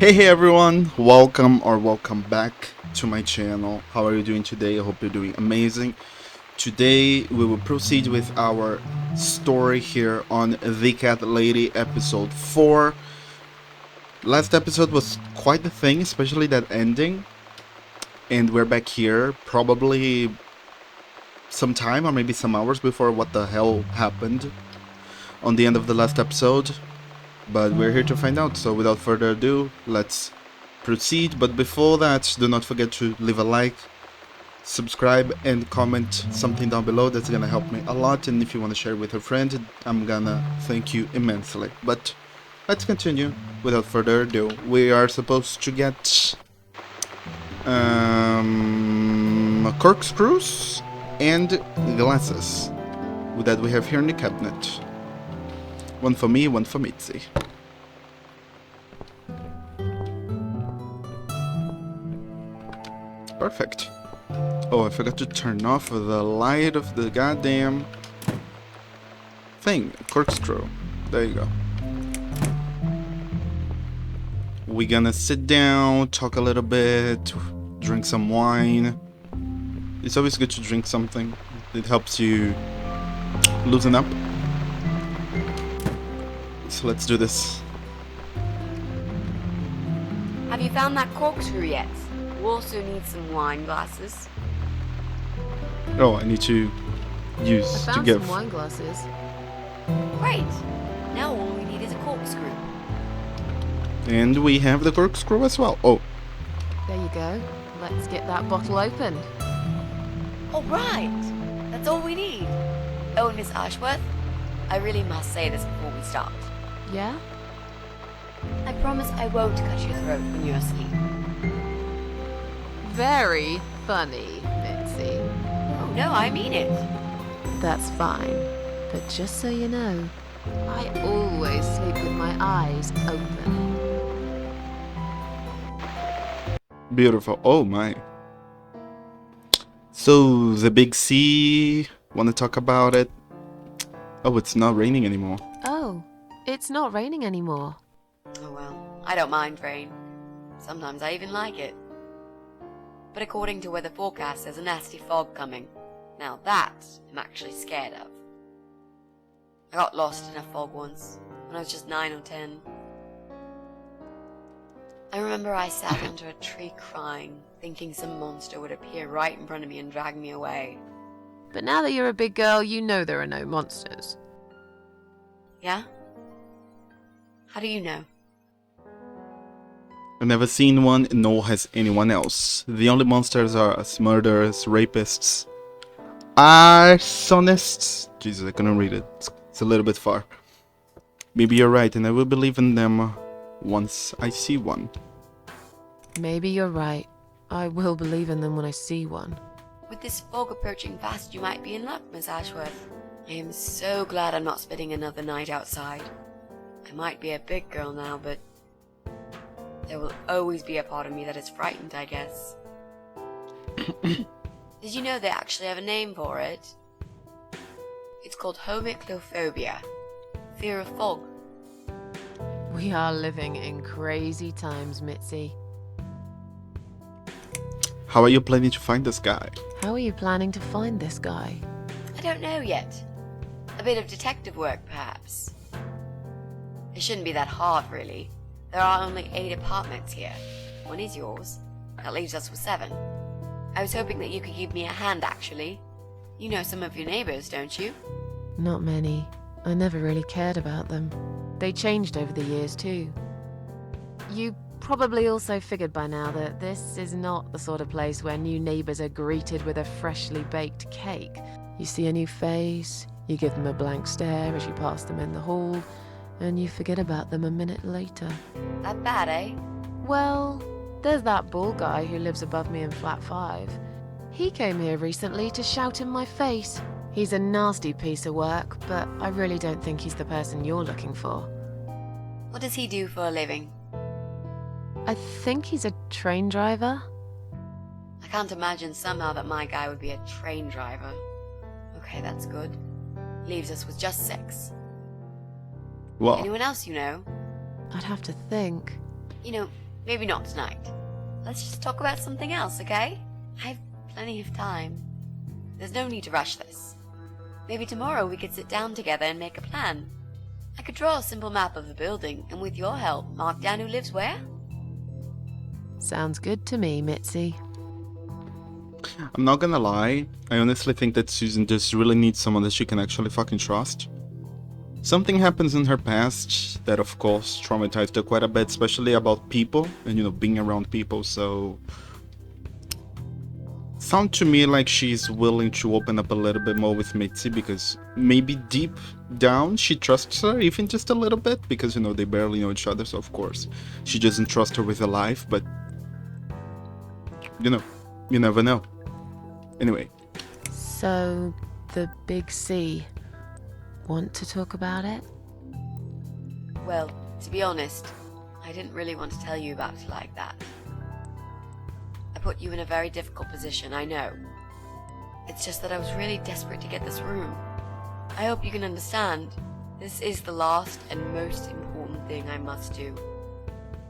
Hey everyone, welcome back to my channel. How are you doing today? I hope you're doing amazing. Today we will proceed with our story here on The Cat Lady episode 4. Last episode was quite the thing, especially that ending. And we're back here, probably some time or maybe some hours before what the hell happened on the end of the last episode. But we're here to find out, so without further ado, let's proceed. But before that, do not forget to leave a like, subscribe, and comment something down below. That's gonna help me a lot, and if you want to share with a friend, I'm gonna thank you immensely. But let's continue without further ado. We are supposed to get corkscrews and glasses that we have here in the cabinet. One for me, one for Mitzi. Perfect. Oh, I forgot to turn off the light of the goddamn thing. Corkscrew. There you go. We're gonna sit down, talk a little bit, drink some wine. It's always good to drink something. It helps you loosen up. So let's do this. Have you found that corkscrew yet? We also need some wine glasses. Oh, I need to use I to found give. some wine glasses. Great! Now all we need is a corkscrew. And we have the corkscrew as well. Oh, There you go. Let's get that bottle opened. All right! That's all we need. Oh, and Miss Ashworth, I really must say this before we start. Yeah? I promise I won't cut your throat when you're asleep. Very funny, Mitzi. Oh, no, I mean it. That's fine. But just so you know, I always sleep with my eyes open. beautiful. Oh my. So, the big C, want to talk about it? Oh, it's not raining anymore. Oh, it's not raining anymore. Oh well, I don't mind rain. Sometimes I even like it. But according to weather forecast, there's a nasty fog coming. Now that I'm actually scared of. I got lost in a fog once, when I was just 9 or 10. I remember I sat under a tree crying, thinking some monster would appear right in front of me and drag me away. But now that you're a big girl, you know there are no monsters. Yeah? How do you know? I've never seen one, nor has anyone else. The only monsters are us murderers, rapists, arsonists. Jesus, I couldn't read it. It's a little bit far. Maybe you're right, and I will believe in them once I see one. Maybe you're right. I will believe in them when I see one. With this fog approaching fast, you might be in luck, Miss Ashworth. I am so glad I'm not spending another night outside. I might be a big girl now, but there will always be a part of me that is frightened, I guess. Did you know they actually have a name for it? It's called homiclophobia, fear of fog. We are living in crazy times, Mitzi. How are you planning to find this guy? How are you planning to find this guy? I don't know yet. A bit of detective work, perhaps. It shouldn't be that hard, really. There are only 8 apartments here. One is yours. That leaves us with 7. I was hoping that you could give me a hand, actually. You know some of your neighbors, don't you? Not many. I never really cared about them. They changed over the years, too. You probably also figured by now that this is not the sort of place where new neighbors are greeted with a freshly baked cake. You see a new face, you give them a blank stare as you pass them in the hall, and you forget about them a minute later. That bad, eh? Well, there's that bald guy who lives above me in flat 5. He came here recently to shout in my face. He's a nasty piece of work, but I really don't think he's the person you're looking for. What does he do for a living? I think he's a train driver. I can't imagine somehow that my guy would be a train driver. Okay, that's good. Leaves us with just 6. Well, Anyone else you know? I'd have to think. You know, Maybe not tonight. Let's just talk about something else, okay? I have plenty of time. There's no need to rush this. Maybe tomorrow we could sit down together and make a plan. I could draw a simple map of the building, and with your help, mark down who lives where. Sounds good to me, Mitzi. I'm not gonna lie, I honestly think that Susan just really needs someone that she can actually fucking trust. Something happens in her past that of course traumatized her quite a bit, especially about people and being around people, so sound to me like she's willing to open up a little bit more with Mitzi, because maybe deep down she trusts her even just a little bit, because they barely know each other, so of course she doesn't trust her with her life, but you never know. Anyway. So, the big C. Want to talk about it? Well, to be honest, I didn't really want to tell you about it like that. I put you in a very difficult position, I know. It's just that I was really desperate to get this room. I hope you can understand. This is the last and most important thing I must do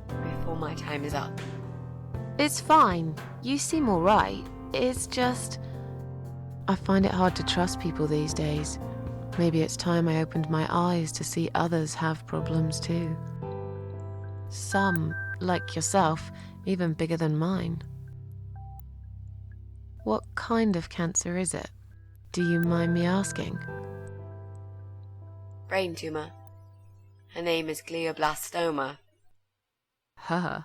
before my time is up. It's fine. You seem alright. It's just... I find it hard to trust people these days. Maybe it's time I opened my eyes to see others have problems too. Some, like yourself, even bigger than mine. What kind of cancer is it? Do you mind me asking? Brain tumor. Her name is glioblastoma. Huh.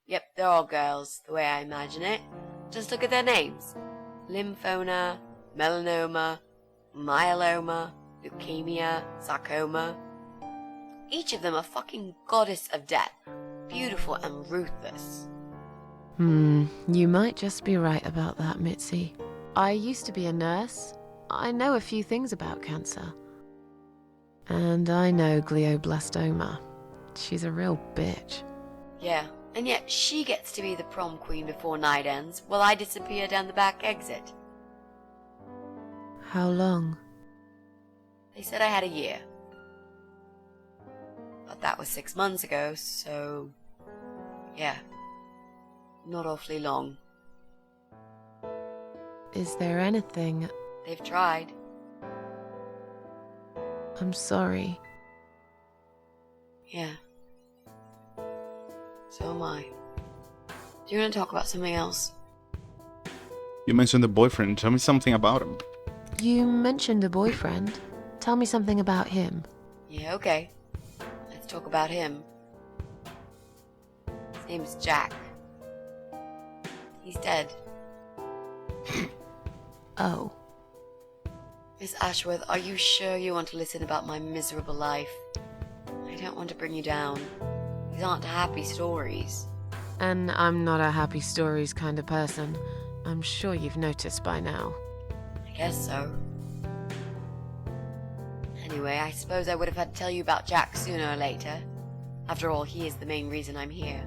Yep, they're all girls, the way I imagine it. Just look at their names. Lymphoma, melanoma, myeloma, leukemia, sarcoma. Each of them a fucking goddess of death, beautiful and ruthless. You might just be right about that, Mitzi. I used to be a nurse. I know a few things about cancer. And I know glioblastoma. She's a real bitch. Yeah, and yet she gets to be the prom queen before night ends, while I disappear down the back exit. How long? They said I had a year. But that was 6 months ago, so... yeah. Not awfully long. Is there anything... They've tried. I'm sorry. Yeah. So am I. Do you want to talk about something else? You mentioned the boyfriend. Tell me something about him. You mentioned a boyfriend. Tell me something about him. Yeah, okay. Let's talk about him. His name is Jack. He's dead. Oh. Miss Ashworth, are you sure you want to listen about my miserable life? I don't want to bring you down. These aren't happy stories. And I'm not a happy stories kind of person. I'm sure you've noticed by now. I guess so. Anyway, I suppose I would have had to tell you about Jack sooner or later. After all, he is the main reason I'm here.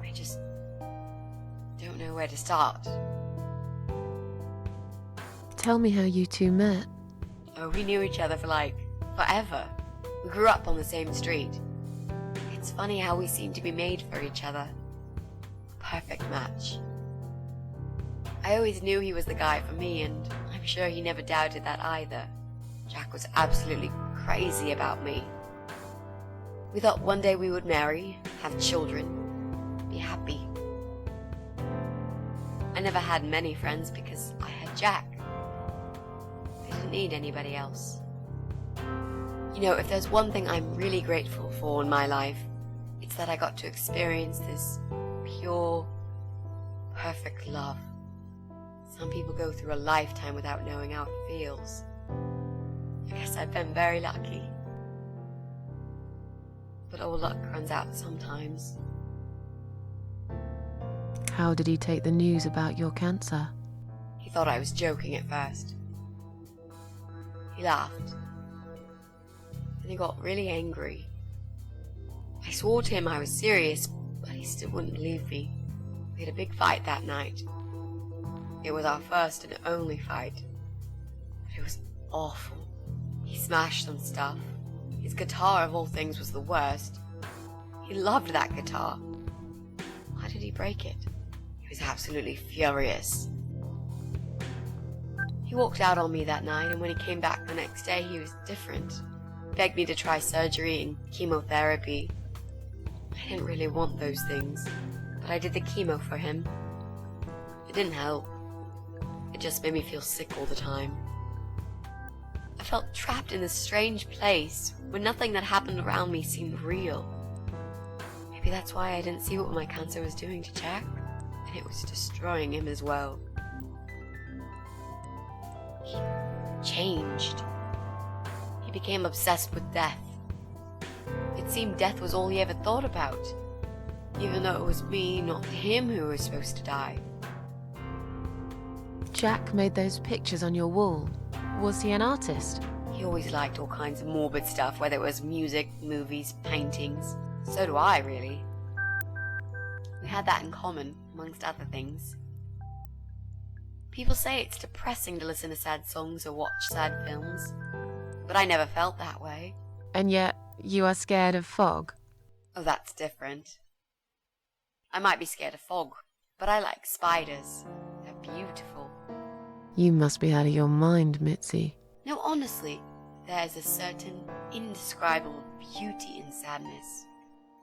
I just don't know where to start. Tell me how you two met. Oh, we knew each other for forever. We grew up on the same street. It's funny how we seem to be made for each other. A perfect match. I always knew he was the guy for me, and I'm sure he never doubted that either. Jack was absolutely crazy about me. We thought one day we would marry, have children, be happy. I never had many friends because I had Jack. I didn't need anybody else. You know, if there's one thing I'm really grateful for in my life, it's that I got to experience this pure, perfect love. Some people go through a lifetime without knowing how it feels. I guess I've been very lucky. But all luck runs out sometimes. How did he take the news about your cancer? He thought I was joking at first. He laughed. Then he got really angry. I swore to him I was serious, but he still wouldn't believe me. We had a big fight that night. It was our first and only fight. But it was awful. He smashed some stuff. His guitar, of all things, was the worst. He loved that guitar. did he break it? He was absolutely furious. He walked out on me that night, and when he came back the next day, he was different. He begged me to try surgery and chemotherapy. I didn't really want those things, but I did the chemo for him. It didn't help. It just made me feel sick all the time. I felt trapped in this strange place where nothing that happened around me seemed real. Maybe that's why I didn't see what my cancer was doing to Jack, and it was destroying him as well. He changed. He became obsessed with death. It seemed death was all he ever thought about, even though it was me, not him, who was supposed to die. Jack made those pictures on your wall. Was he an artist? He always liked all kinds of morbid stuff, whether it was music, movies, paintings. So do I, really. We had that in common, amongst other things. People say it's depressing to listen to sad songs or watch sad films, but I never felt that way. And yet, you are scared of fog? Oh, that's different. I might be scared of fog, but I like spiders. They're beautiful. You must be out of your mind, Mitzi. No, honestly, there's a certain indescribable beauty in sadness.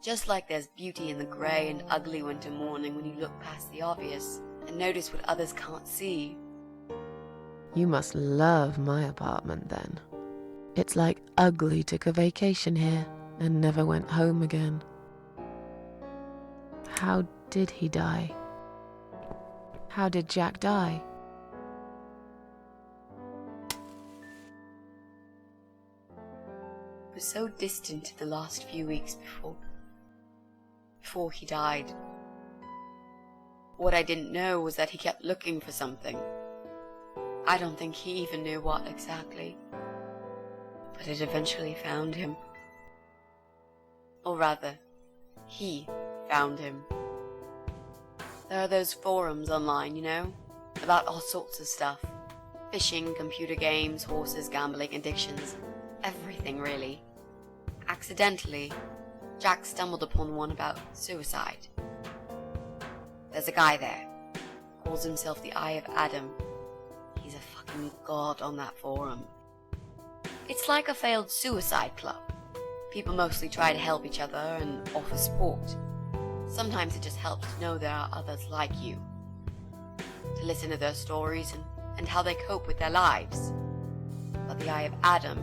Just like there's beauty in the grey and ugly winter morning when you look past the obvious and notice what others can't see. You must love my apartment then. It's like Ugly took a vacation here and never went home again. How did he die? How did Jack die? It was so distant in the last few weeks before he died. What I didn't know was that he kept looking for something. I don't think he even knew what exactly. But it eventually found him. Or rather, he found him. There are those forums online, you know, about all sorts of stuff. Fishing, computer games, horses, gambling, addictions. Everything, really. Accidentally, Jack stumbled upon one about suicide. There's a guy there. Calls himself the Eye of Adam. He's a fucking god on that forum. It's like a failed suicide club. People mostly try to help each other and offer support. Sometimes it just helps to know there are others like you. To listen to their stories and how they cope with their lives. But the Eye of Adam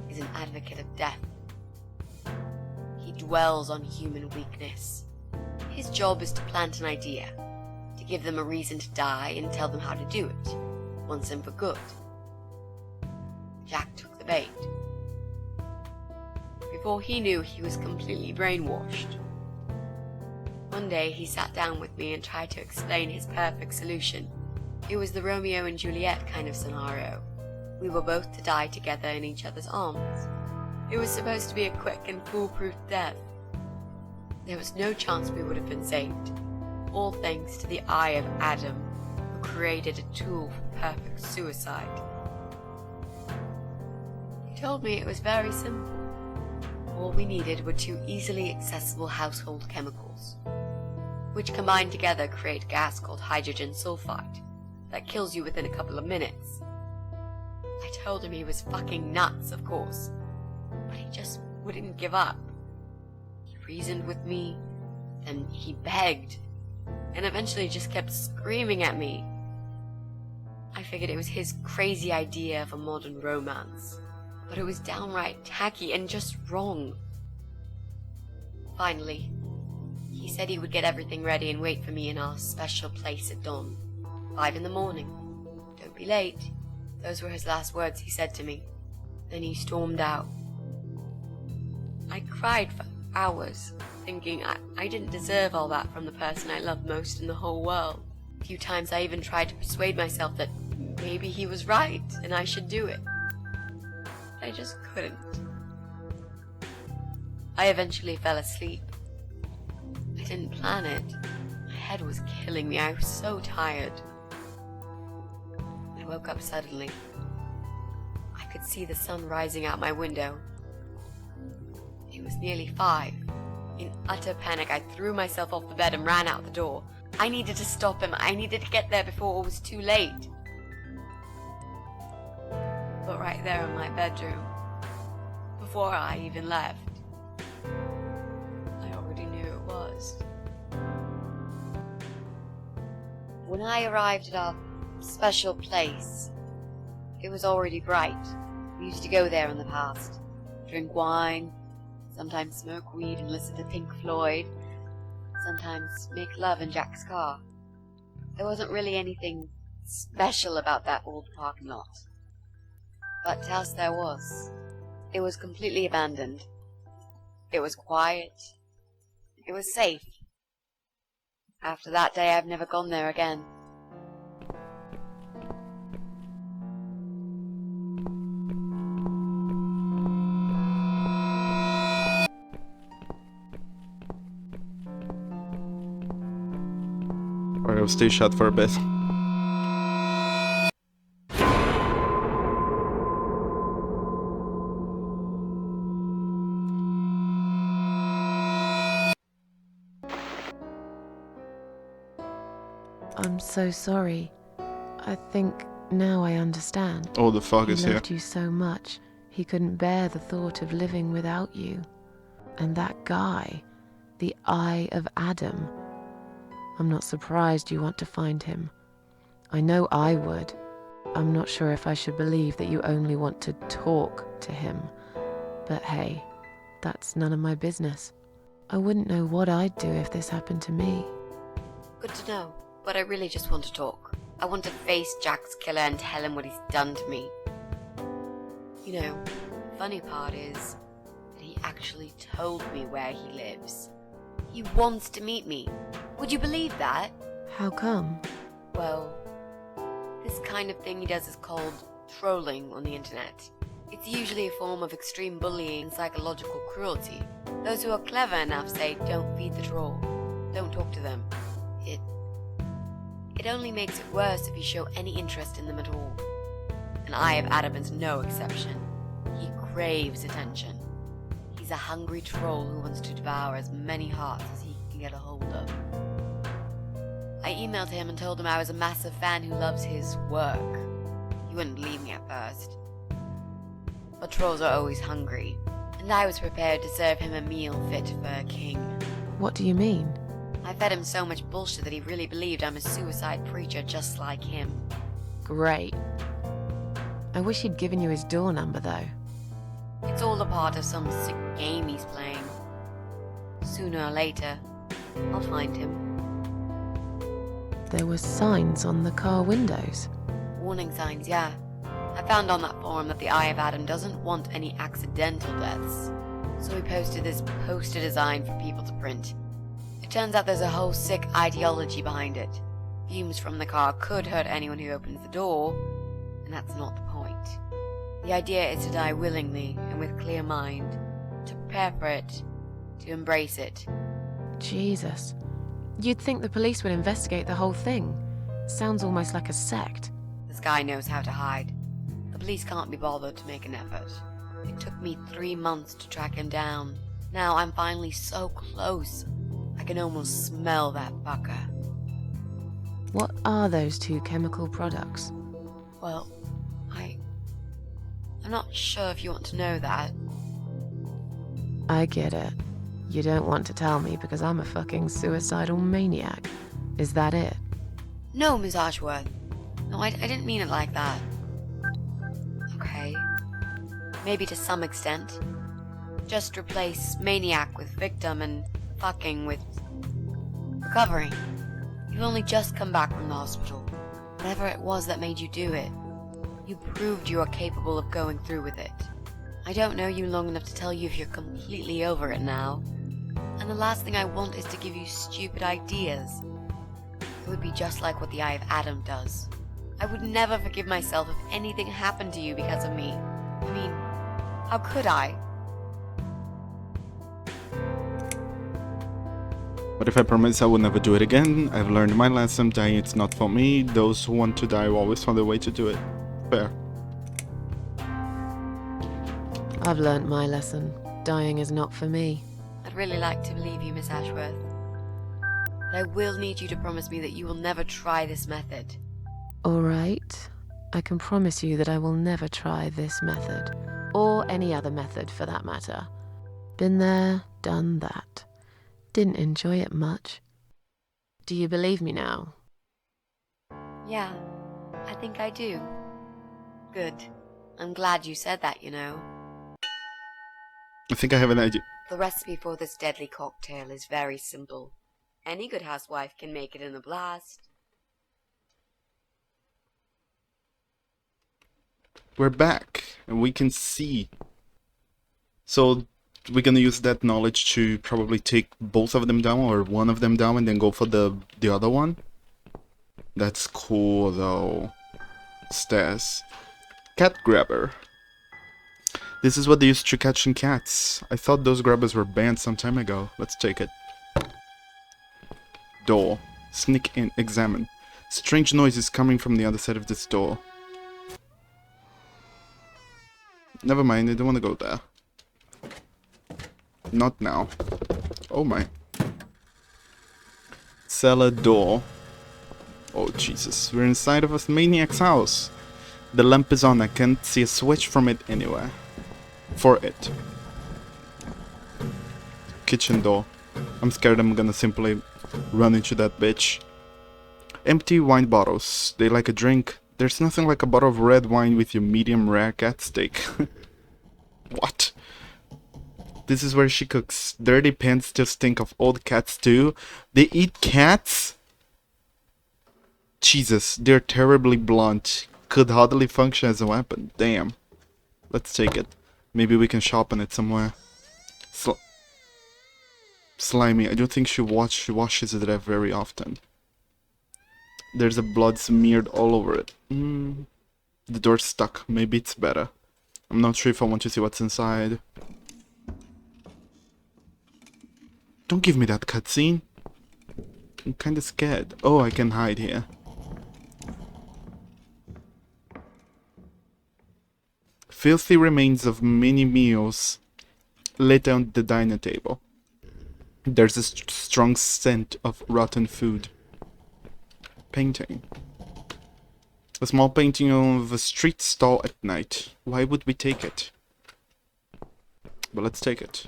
is an advocate of death. He dwells on human weakness. His job is to plant an idea, to give them a reason to die and tell them how to do it, once and for good. Jack took the bait. Before he knew, he was completely brainwashed. One day he sat down with me and tried to explain his perfect solution. It was the Romeo and Juliet kind of scenario. We were both to die together in each other's arms. It was supposed to be a quick and foolproof death. There was no chance we would have been saved, all thanks to the Eye of Adam, who created a tool for perfect suicide. He told me it was very simple. All we needed were 2 easily accessible household chemicals, which combined together create a gas called hydrogen sulfide that kills you within a couple of minutes. I told him he was fucking nuts, of course, but he just wouldn't give up. He reasoned with me, then he begged, and eventually just kept screaming at me. I figured it was his crazy idea of a modern romance, but it was downright tacky and just wrong. Finally, he said he would get everything ready and wait for me in our special place at dawn, 5 in the morning. Don't be late. Those were his last words he said to me. Then he stormed out. I cried for hours, thinking I didn't deserve all that from the person I loved most in the whole world. A few times I even tried to persuade myself that maybe he was right and I should do it. I just couldn't. I eventually fell asleep. I didn't plan it. My head was killing me. I was so tired. I woke up suddenly. I could see the sun rising out my window. It was nearly 5, in utter panic, I threw myself off the bed and ran out the door. I needed to stop him. I needed to get there before it was too late. But right there in my bedroom, before I even left, I already knew it was. When I arrived at our special place, it was already bright. We used to go there in the past, drink wine, sometimes smoke weed and listen to Pink Floyd, sometimes make love in Jack's car. There wasn't really anything special about that old parking lot. But to us there was. It was completely abandoned. It was quiet. It was safe. After that day, I've never gone there again. Alright, I'll stay shut for a bit. I'm so sorry. I think now I understand. Oh, the fog He is here. loved you so much, he couldn't bear the thought of living without you. And that guy, the Eye of Adam. I'm not surprised you want to find him. I know I would. I'm not sure if I should believe that you only want to talk to him. But hey, that's none of my business. I wouldn't know what I'd do if this happened to me. Good to know, but I really just want to talk. I want to face Jack's killer and tell him what he's done to me. You know, the funny part is that he actually told me where he lives. He wants to meet me. Would you believe that? How come? Well, this kind of thing he does is called trolling on the internet. It's usually a form of extreme bullying and psychological cruelty. Those who are clever enough say, don't feed the troll. Don't talk to them. It only makes it worse if you show any interest in them at all. And Eye of Adam is no exception. He craves attention. He's a hungry troll who wants to devour as many hearts as he can get a hold of. I emailed him and told him I was a massive fan who loves his work. He wouldn't believe me at first. But trolls are always hungry, and I was prepared to serve him a meal fit for a king. What do you mean? I fed him so much bullshit that he really believed I'm a suicide preacher just like him. Great. I wish he'd given you his door number, though. It's all a part of some sick game he's playing. Sooner or later, I'll find him. There were signs on the car windows. Warning signs, yeah. I found on that forum that the Eye of Adam doesn't want any accidental deaths. So he posted this poster design for people to print. It turns out there's a whole sick ideology behind it. Fumes from the car could hurt anyone who opens the door, and that's not the point. The idea is to die willingly and with clear mind, to prepare for it, to embrace it. Jesus. You'd think the police would investigate the whole thing. Sounds almost like a sect. This guy knows how to hide. The police can't be bothered to make an effort. It took me 3 months to track him down. Now I'm finally so close. I can almost smell that fucker. What are those two chemical products? Well, I'm not sure if you want to know that. I get it. You don't want to tell me because I'm a fucking suicidal maniac. Is that it? No, Miss Ashworth. No, I didn't mean it like that. Okay. Maybe to some extent. Just replace maniac with victim and fucking with recovering. You've only just come back from the hospital. Whatever it was that made you do it, you proved you are capable of going through with it. I don't know you long enough to tell you if you're completely over it now. And the last thing I want is to give you stupid ideas. It would be just like what the Eye of Adam does. I would never forgive myself if anything happened to you because of me. I mean, how could I? But if I promise I will never do it again, I've learned my lesson, dying it's not for me. Those who want to die will always find a way to do it. Fair. I've learnt my lesson. Dying is not for me. I'd really like to believe you, Miss Ashworth. But I will need you to promise me that you will never try this method. All right. I can promise you that I will never try this method. Or any other method, for that matter. Been there, done that. Didn't enjoy it much. Do you believe me now? Yeah, I think I do. Good. I'm glad you said that, you know. I think I have an idea. The recipe for this deadly cocktail is very simple. Any good housewife can make it in a blast. We're back, and we can see. So we're gonna use that knowledge to probably take both of them down, or one of them down, and then go for the other one. That's cool, though. Stairs. Cat grabber. This is what they used to catching cats. I thought those grabbers were banned some time ago. Let's take it. Door. Sneak in. Examine. Strange noise is coming from the other side of this door. Never mind, I don't want to go there. Not now. Oh my. Cellar door. Oh Jesus, we're inside of a maniac's house. The lamp is on, I can't see a switch from it anywhere. For it. Kitchen door. I'm scared I'm gonna simply run into that bitch. Empty wine bottles. They like a drink. There's nothing like a bottle of red wine with your medium rare cat steak. What? This is where she cooks. Dirty pans still stink of old cat stew. They eat cats? Jesus, they're terribly blunt. Could hardly function as a weapon. Damn. Let's take it. Maybe we can sharpen it somewhere. Slimy. I don't think she washes it there very often. There's a blood smeared all over it. The door's stuck. Maybe it's better. I'm not sure if I want to see what's inside. Don't give me that cutscene. I'm kinda scared. Oh, I can hide here. Filthy remains of many meals laid on the dinner table. There's a strong scent of rotten food. Painting. A small painting of a street stall at night. Why would we take it? But let's take it.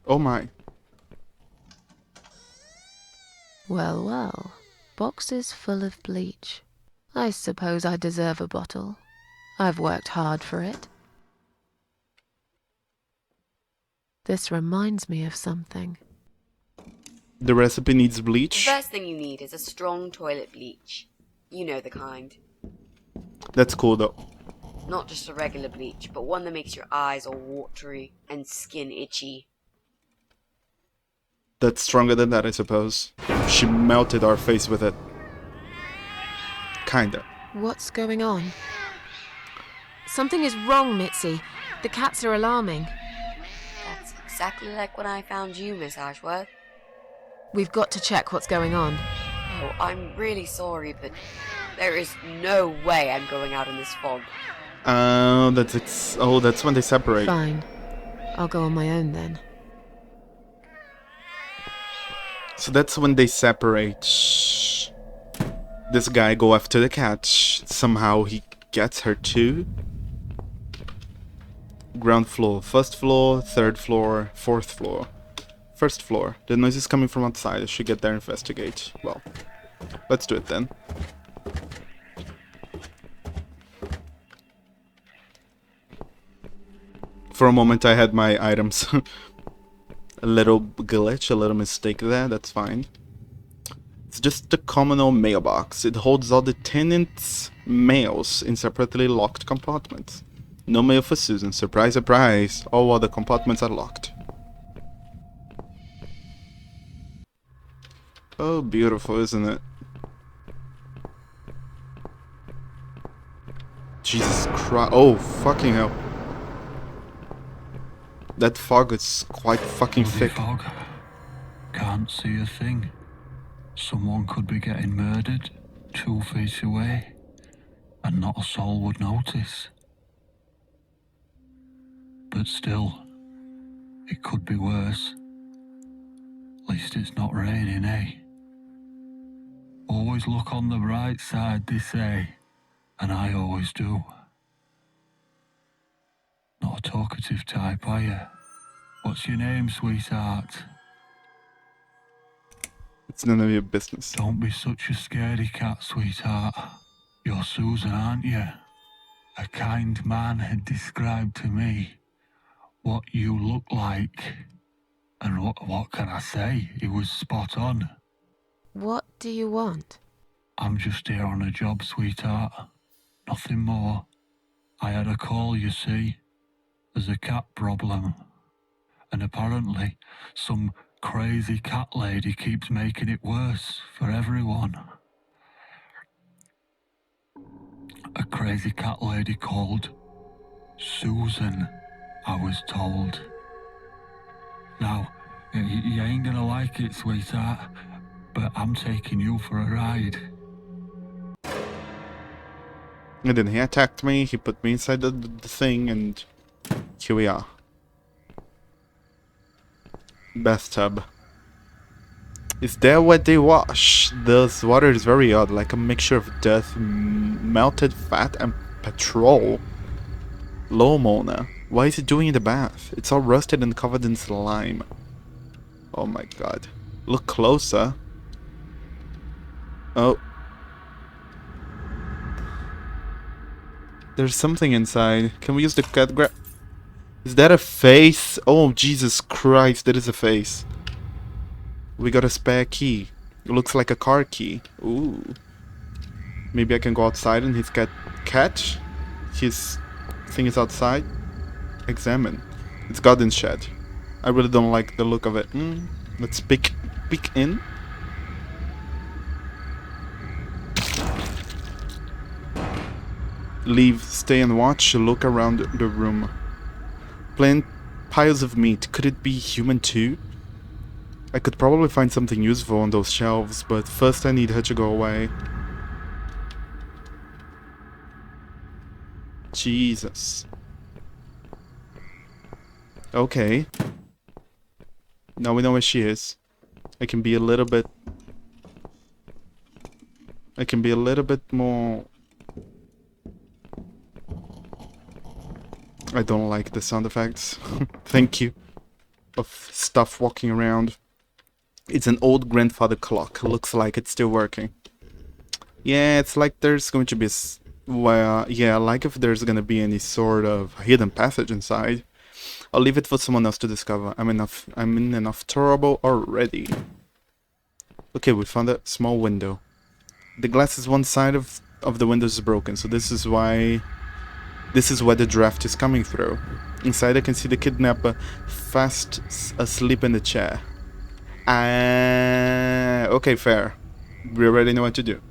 Oh my. Well, well. Boxes full of bleach. I suppose I deserve a bottle. I've worked hard for it. This reminds me of something. The recipe needs The bleach. first thing you need is a strong toilet bleach. You know the kind. That's cool though. Not just a regular bleach, but one that makes your eyes all watery and skin itchy. That's stronger than that, I suppose. She melted our face with it. Kinda. What's going on? Something is wrong, Mitzi. The cats are alarming. That's exactly like when I found you, Miss Ashworth. We've got to check what's going on. Oh, I'm really sorry, but there is no way I'm going out in this fog. That's when they separate. Fine. I'll go on my own then. So that's when they separate. This guy go after the cat. Somehow he gets her too. Ground floor, first floor, third floor, fourth floor. First floor. The noise is coming from outside. I should get there and investigate. Well, let's do it then. For a moment I had my items. A little glitch, a little mistake there, that's fine. It's just a communal mailbox. It holds all the tenants' mails in separately locked compartments. No mail for Susan. Surprise, surprise. All other compartments are locked. Oh, beautiful, isn't it? Jesus Christ. Oh, fucking hell. That fog is quite fucking Bloody thick. fog. Can't see a thing. Someone could be getting murdered 2 feet away, and not a soul would notice. but still, it could be worse. At least it's not raining, eh? Always look on the bright side, they say, and I always do. Not a talkative type, are you? What's your name, sweetheart? It's none of your business. Don't be such a scaredy cat, sweetheart. You're Susan, aren't you? A kind man had described to me what you look like. And what can I say? He was spot on. What do you want? I'm just here on a job, sweetheart. Nothing more. I had a call, you see. There's a cat problem. And apparently, some crazy cat lady keeps making it worse for everyone. A crazy cat lady called Susan, I was told. Now, you ain't gonna like it, sweetheart, but I'm taking you for a ride. And then he attacked me, he put me inside the thing, and here we are. Bathtub. Is that what they wash? This water is very odd, like a mixture of death, melted fat, and petrol. Low Mona. Why is he doing in the bath? It's all rusted and covered in slime. Oh my god. Look closer. Oh. There's something inside. Can we use the cat grab? Is that a face? Oh, Jesus Christ, that is a face. We got a spare key. It looks like a car key. Ooh. Maybe I can go outside and his catch. His thing is outside. Examine. It's garden shed. I really don't like the look of it. Let's peek in. Leave, stay and watch, look around the room. Plain piles of meat. Could it be human too? I could probably find something useful on those shelves, but first I need her to go away. Jesus. Okay. Now we know where she is. I can be a little bit more... I don't like the sound effects. Thank you. Of stuff walking around. It's an old grandfather clock. Looks like it's still working. Yeah, it's like there's going to be... Well, yeah, like if there's gonna be any sort of hidden passage inside. I'll leave it for someone else to discover. I'm in enough trouble already. Okay, we found a small window. The glass is one side of the window is broken, so this is where the draft is coming through. Inside I can see the kidnapper fast asleep in the chair. Okay, fair. We already know what to do.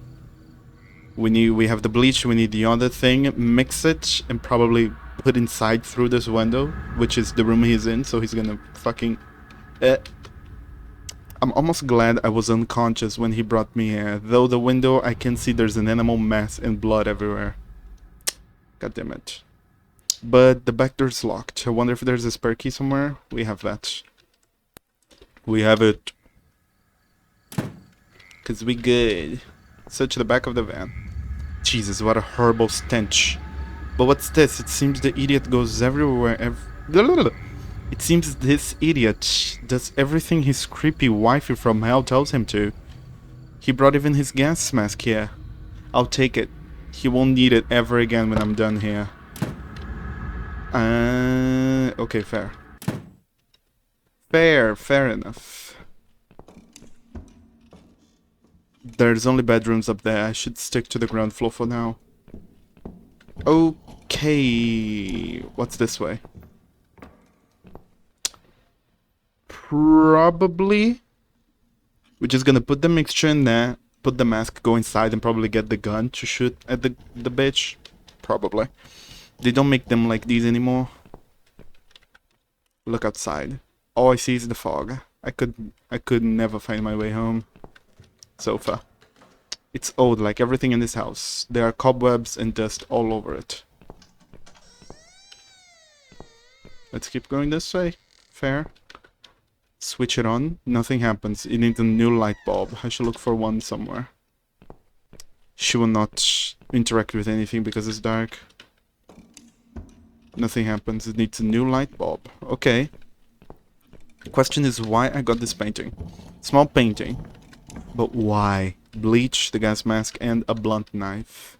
We have the bleach, we need the other thing, mix it, and probably put inside through this window, which is the room he's in, so he's gonna fucking... I'm almost glad I was unconscious when he brought me here, though the window I can see there's an animal mess and blood everywhere. God damn it. But the back door's locked. I wonder if there's a spare key somewhere. We have that. We have it. 'Cause we good. Search the back of the van. Jesus, what a horrible stench. But what's this? It seems the idiot goes everywhere. It seems this idiot does everything his creepy wifey from hell tells him to. He brought even his gas mask here. I'll take it. He won't need it ever again when I'm done here. Okay, fair. Fair enough. There's only bedrooms up there. I should stick to the ground floor for now. Okay. What's this way? Probably. We're just gonna put the mixture in there, put the mask, go inside, and probably get the gun to shoot at the bitch. Probably. They don't make them like these anymore. Look outside. All I see is the fog. I could never find my way home. Sofa. It's old, like everything in this house. There are cobwebs and dust all over it. Let's keep going this way. Fair. Switch it on. Nothing happens. It needs a new light bulb. I should look for one somewhere. She will not interact with anything because it's dark. Nothing happens. It needs a new light bulb. Okay. The question is why I got this painting. Small painting. But why? Bleach, the gas mask, and a blunt knife.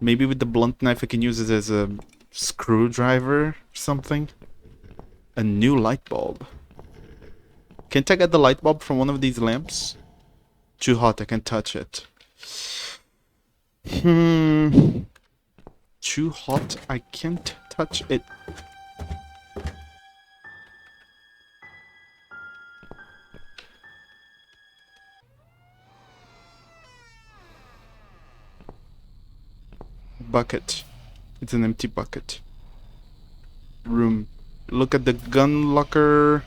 Maybe with the blunt knife I can use it as a screwdriver or something. A new light bulb. Can't I get the light bulb from one of these lamps? Too hot, I can't touch it. Too hot, I can't touch it. Bucket. It's an empty bucket. Room. Look at the gun locker.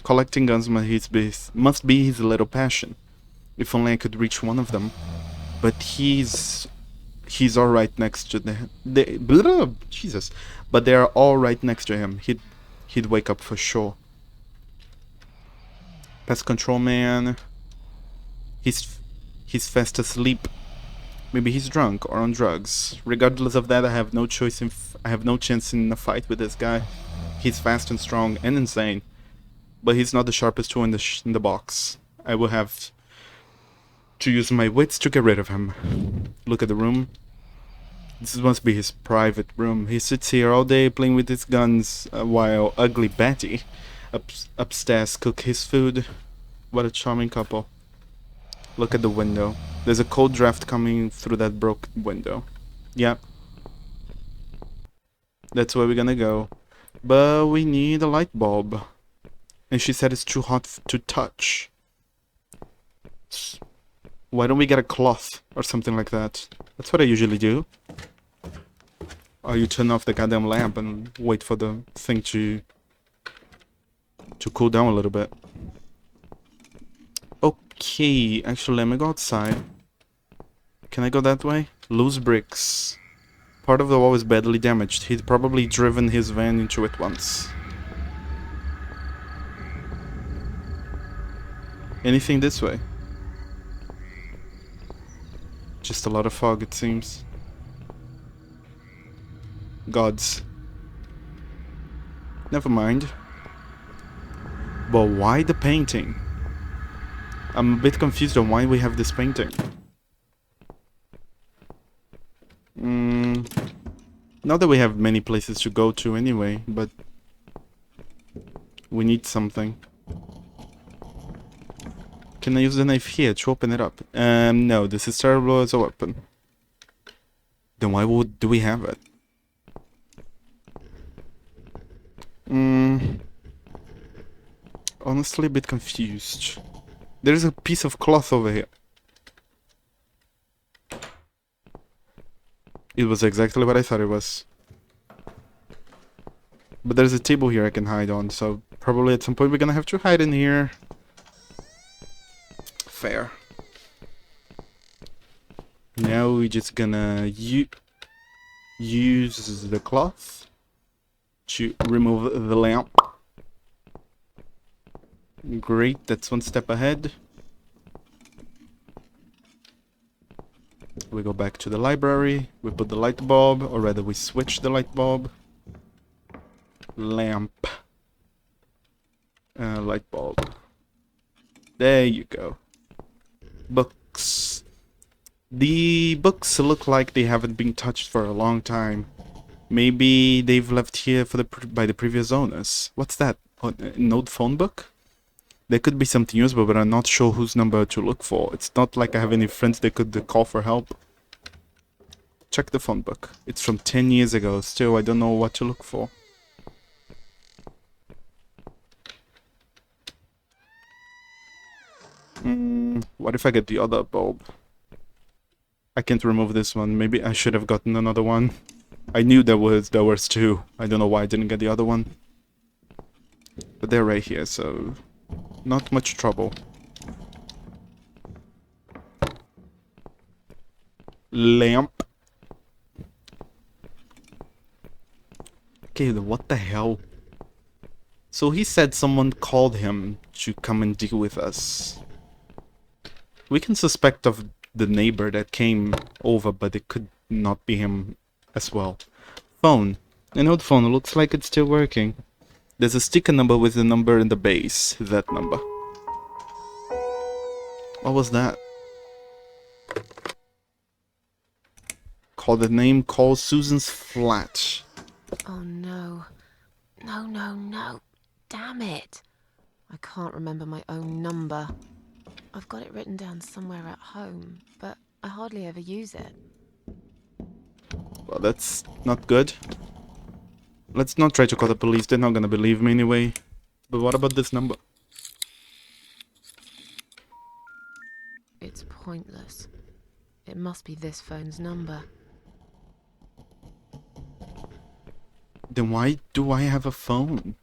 Collecting guns must be his little passion. If only I could reach one of them. But he's all right next to Jesus. But they are all right next to him. He'd wake up for sure. Pest control man. He's fast asleep. Maybe he's drunk or on drugs. Regardless of that, I have no chance in a fight with this guy. He's fast and strong and insane, but he's not the sharpest tool in the box. I will have to use my wits to get rid of him. Look at the room. This must be his private room. He sits here all day playing with his guns while ugly Betty upstairs cook his food. What a charming couple. Look at the window. There's a cold draft coming through that broken window. Yeah. That's where we're gonna go. But we need a light bulb. And she said it's too hot to touch. Why don't we get a cloth or something like that? That's what I usually do. Or you turn off the goddamn lamp and wait for the thing to cool down a little bit. Okay, actually let me go outside. Can I go that way? Loose bricks. Part of the wall is badly damaged. He'd probably driven his van into it once. Anything this way? Just a lot of fog, it seems. Gods. Never mind. But why the painting? I'm a bit confused on why we have this painting. Not that we have many places to go to anyway, but we need something. Can I use the knife here to open it up? No, this is terrible as a weapon. Then why do we have it? Honestly, a bit confused. There's a piece of cloth over here. It was exactly what I thought it was. But there's a table here I can hide on, so probably at some point we're gonna have to hide in here. Fair. Now we're just gonna use the cloth to remove the lamp. Great, that's one step ahead. We go back to the library, we put the light bulb, or rather we switch the light bulb. Lamp. Light bulb. There you go. Books. The books look like they haven't been touched for a long time. Maybe they've left here by the previous owners. What's that? An old phone book? There could be something useful, but I'm not sure whose number to look for. It's not like I have any friends they could call for help. Check the phone book. It's from 10 years ago. Still, I don't know what to look for. What if I get the other bulb? I can't remove this one. Maybe I should have gotten another one. I knew there was two. I don't know why I didn't get the other one. But they're right here, so not much trouble. Lamp. Okay, what the hell? So he said someone called him to come and deal with us. We can suspect of the neighbor that came over, but it could not be him as well. Phone. An old phone. It looks like it's still working. There's a sticker number with the number in the base. That number. What was that? Call the name. Call Susan's flat. Oh no. No, no, no. Damn it. I can't remember my own number. I've got it written down somewhere at home, but I hardly ever use it. Well, that's not good. Let's not try to call the police. They're not gonna believe me anyway. But what about this number? It's pointless. It must be this phone's number. Then why do I have a phone?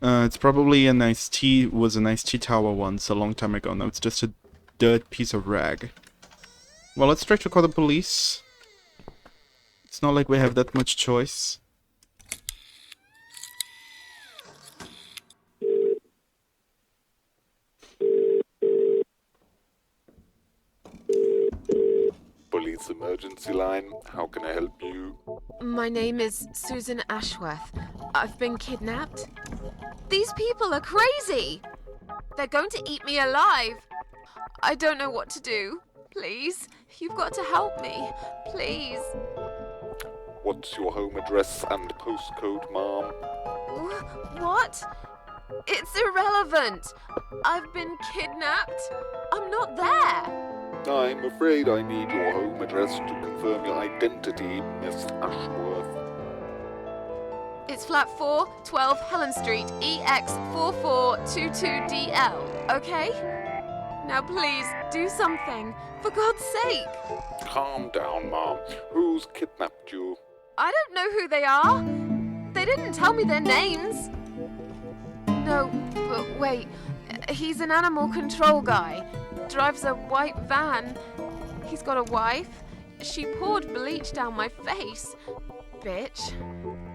It's probably a nice tea. Was a nice tea tower once a long time ago. Now it's just a dirt piece of rag. Well, let's try to call the police. It's not like we have that much choice. Police emergency line, how can I help you? My name is Susan Ashworth. I've been kidnapped. These people are crazy! They're going to eat me alive. I don't know what to do. Please, you've got to help me. Please. What's your home address and postcode, ma'am? What? It's irrelevant. I've been kidnapped. I'm not there. I'm afraid I need your home address to confirm your identity, Miss Ashworth. It's flat 4, 12 Helen Street, EX4422DL, okay? Now please, do something. For God's sake. Calm down, ma'am. Who's kidnapped you? I don't know who they are. They didn't tell me their names. No, but wait. He's an animal control guy. Drives a white van. He's got a wife. She poured bleach down my face. Bitch.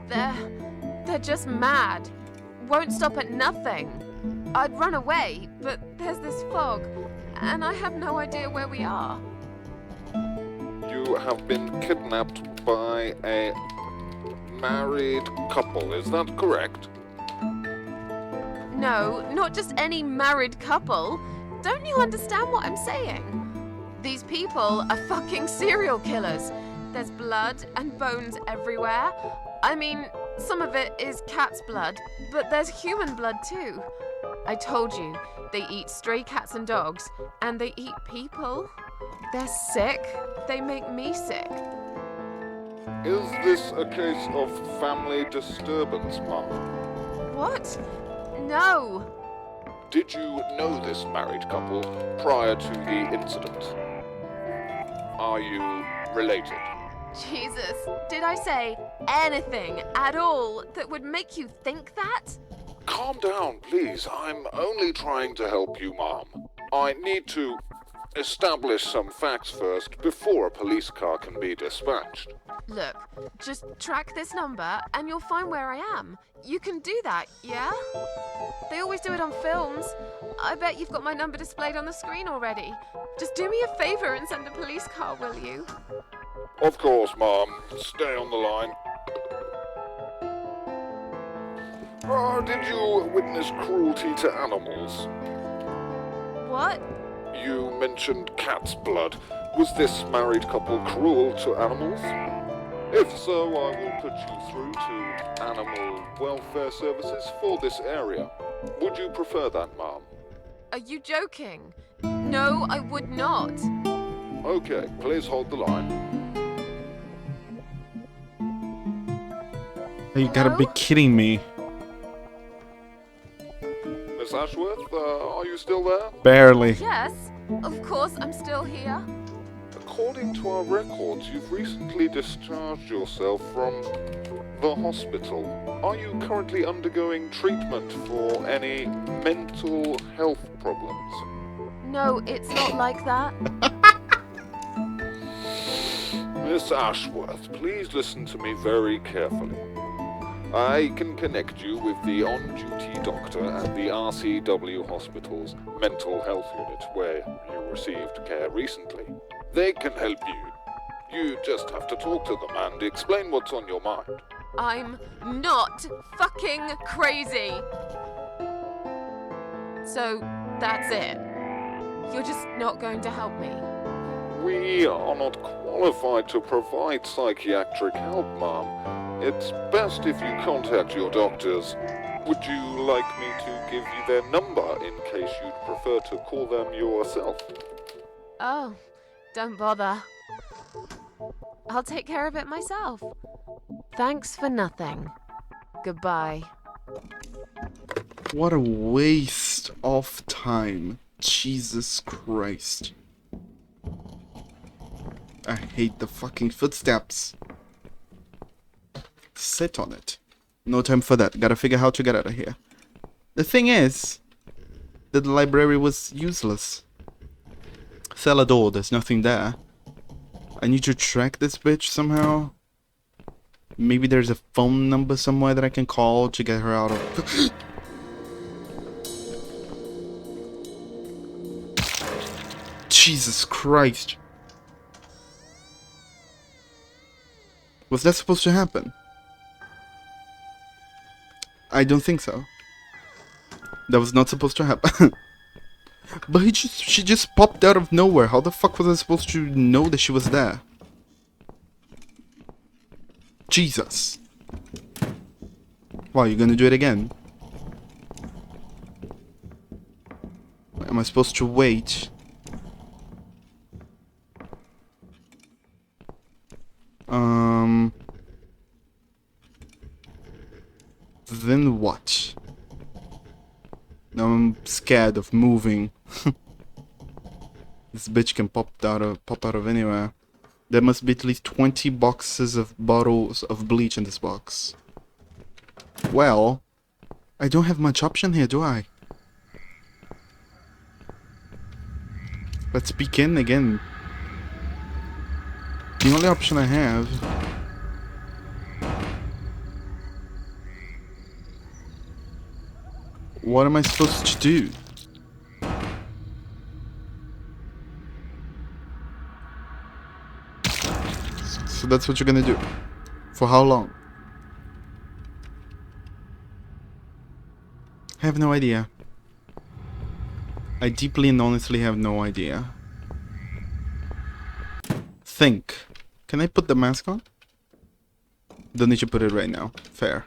They're just mad. Won't stop at nothing. I'd run away, but there's this fog, and I have no idea where we are. You have been kidnapped by a married couple, is that correct? No, not just any married couple. Don't you understand what I'm saying? These people are fucking serial killers. There's blood and bones everywhere. I mean, some of it is cat's blood, but there's human blood too. I told you, they eat stray cats and dogs, and they eat people. They're sick. They make me sick. Is this a case of family disturbance, ma'am? What? No. Did you know this married couple prior to the incident? Are you related? Jesus, did I say anything at all that would make you think that? Calm down, please. I'm only trying to help you, ma'am. I need to establish some facts first before a police car can be dispatched. Look, just track this number and you'll find where I am. You can do that, yeah? They always do it on films. I bet you've got my number displayed on the screen already. Just do me a favor and send a police car, will you? Of course, ma'am. Stay on the line. Did you witness cruelty to animals? What? You mentioned cat's blood. Was this married couple cruel to animals? If so, I will put you through to Animal Welfare Services for this area. Would you prefer that, ma'am? Are you joking? No, I would not. Okay, please hold the line. You gotta be kidding me. Miss Ashworth, are you still there? Barely. Yes, of course I'm still here. According to our records, you've recently discharged yourself from the hospital. Are you currently undergoing treatment for any mental health problems? No, it's not like that. Miss Ashworth, please listen to me very carefully. I can connect you with the on-duty doctor at the RCW Hospital's mental health unit, where you received care recently. They can help you. You just have to talk to them and explain what's on your mind. I'm not fucking crazy. So, that's it. You're just not going to help me. We are not qualified to provide psychiatric help, Mom. It's best if you contact your doctors. Would you like me to give you their number in case you'd prefer to call them yourself? Oh, don't bother. I'll take care of it myself. Thanks for nothing. Goodbye. What a waste of time. Jesus Christ. I hate the fucking footsteps. Sit on it. No time for that. Gotta figure how to get out of here. The thing is that the library was useless. Cellar door, there's nothing there. I need to track this bitch somehow. Maybe there's a phone number somewhere that I can call to get her out of... Jesus Christ. Was that supposed to happen? I don't think so. That was not supposed to happen. But she just popped out of nowhere. How the fuck was I supposed to know that she was there? Jesus. Wow, you gonna do it again? Am I supposed to wait? Then what? Now I'm scared of moving. This bitch can pop out of anywhere. There must be at least 20 boxes of bottles of bleach in this box. Well, I don't have much option here, do I? Let's begin again. The only option I have... What am I supposed to do? So that's what you're gonna do? For how long? I have no idea. I deeply and honestly have no idea. Think. Can I put the mask on? Don't need to put it right now. Fair.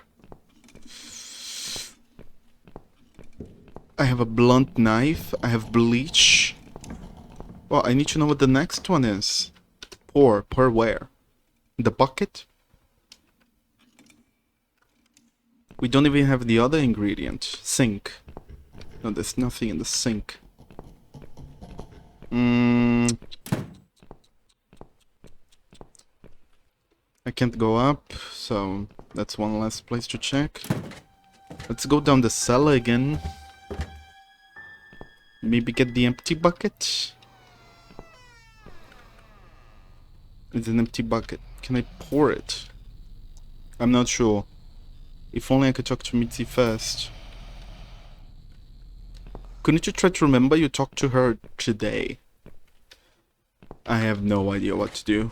I have a blunt knife. I have bleach. Well, I need to know what the next one is. Pour. Pour where? The bucket? We don't even have the other ingredient. Sink. No, there's nothing in the sink. I can't go up, so that's one last place to check. Let's go down the cellar again. Maybe get the empty bucket. It's an empty bucket. Can I pour it? I'm not sure. If only I could talk to Mitzi first. Couldn't you try to remember you talked to her today? I have no idea what to do.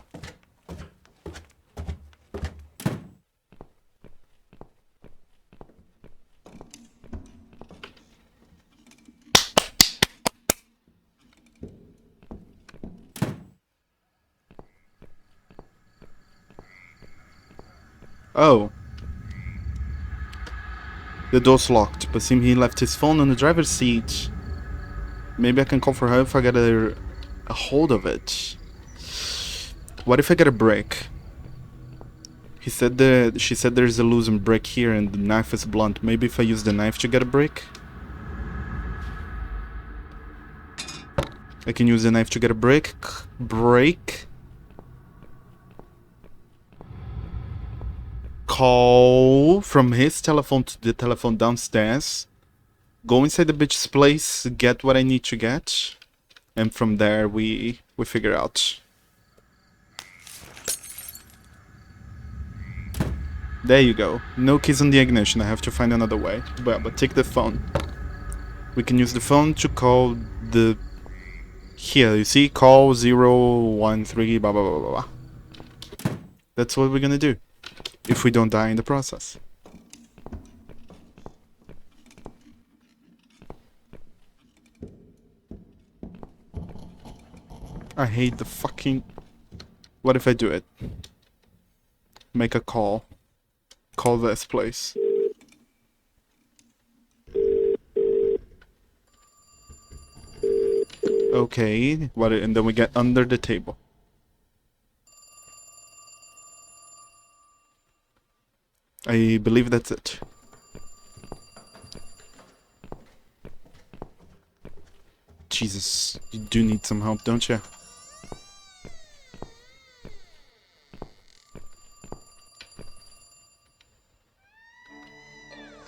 Oh. The door's locked, but seems he left his phone on the driver's seat. Maybe I can call for her if I get a hold of it. What if I get a break? She said there's a loosened brick here and the knife is blunt. Maybe if I use the knife to get a break? I can use the knife to get a break. Call from his telephone to the telephone downstairs. Go inside the bitch's place, get what I need to get. And from there we figure out. There you go. No keys on the ignition. I have to find another way. But take the phone. We can use the phone to call the... Here, you see? Call 013 blah blah blah blah blah. That's what we're gonna do. If we don't die in the process. I hate the fucking... What if I do it? Make a call. Call this place. Okay, what? And then we get under the table. I believe that's it. Jesus, you do need some help, don't you?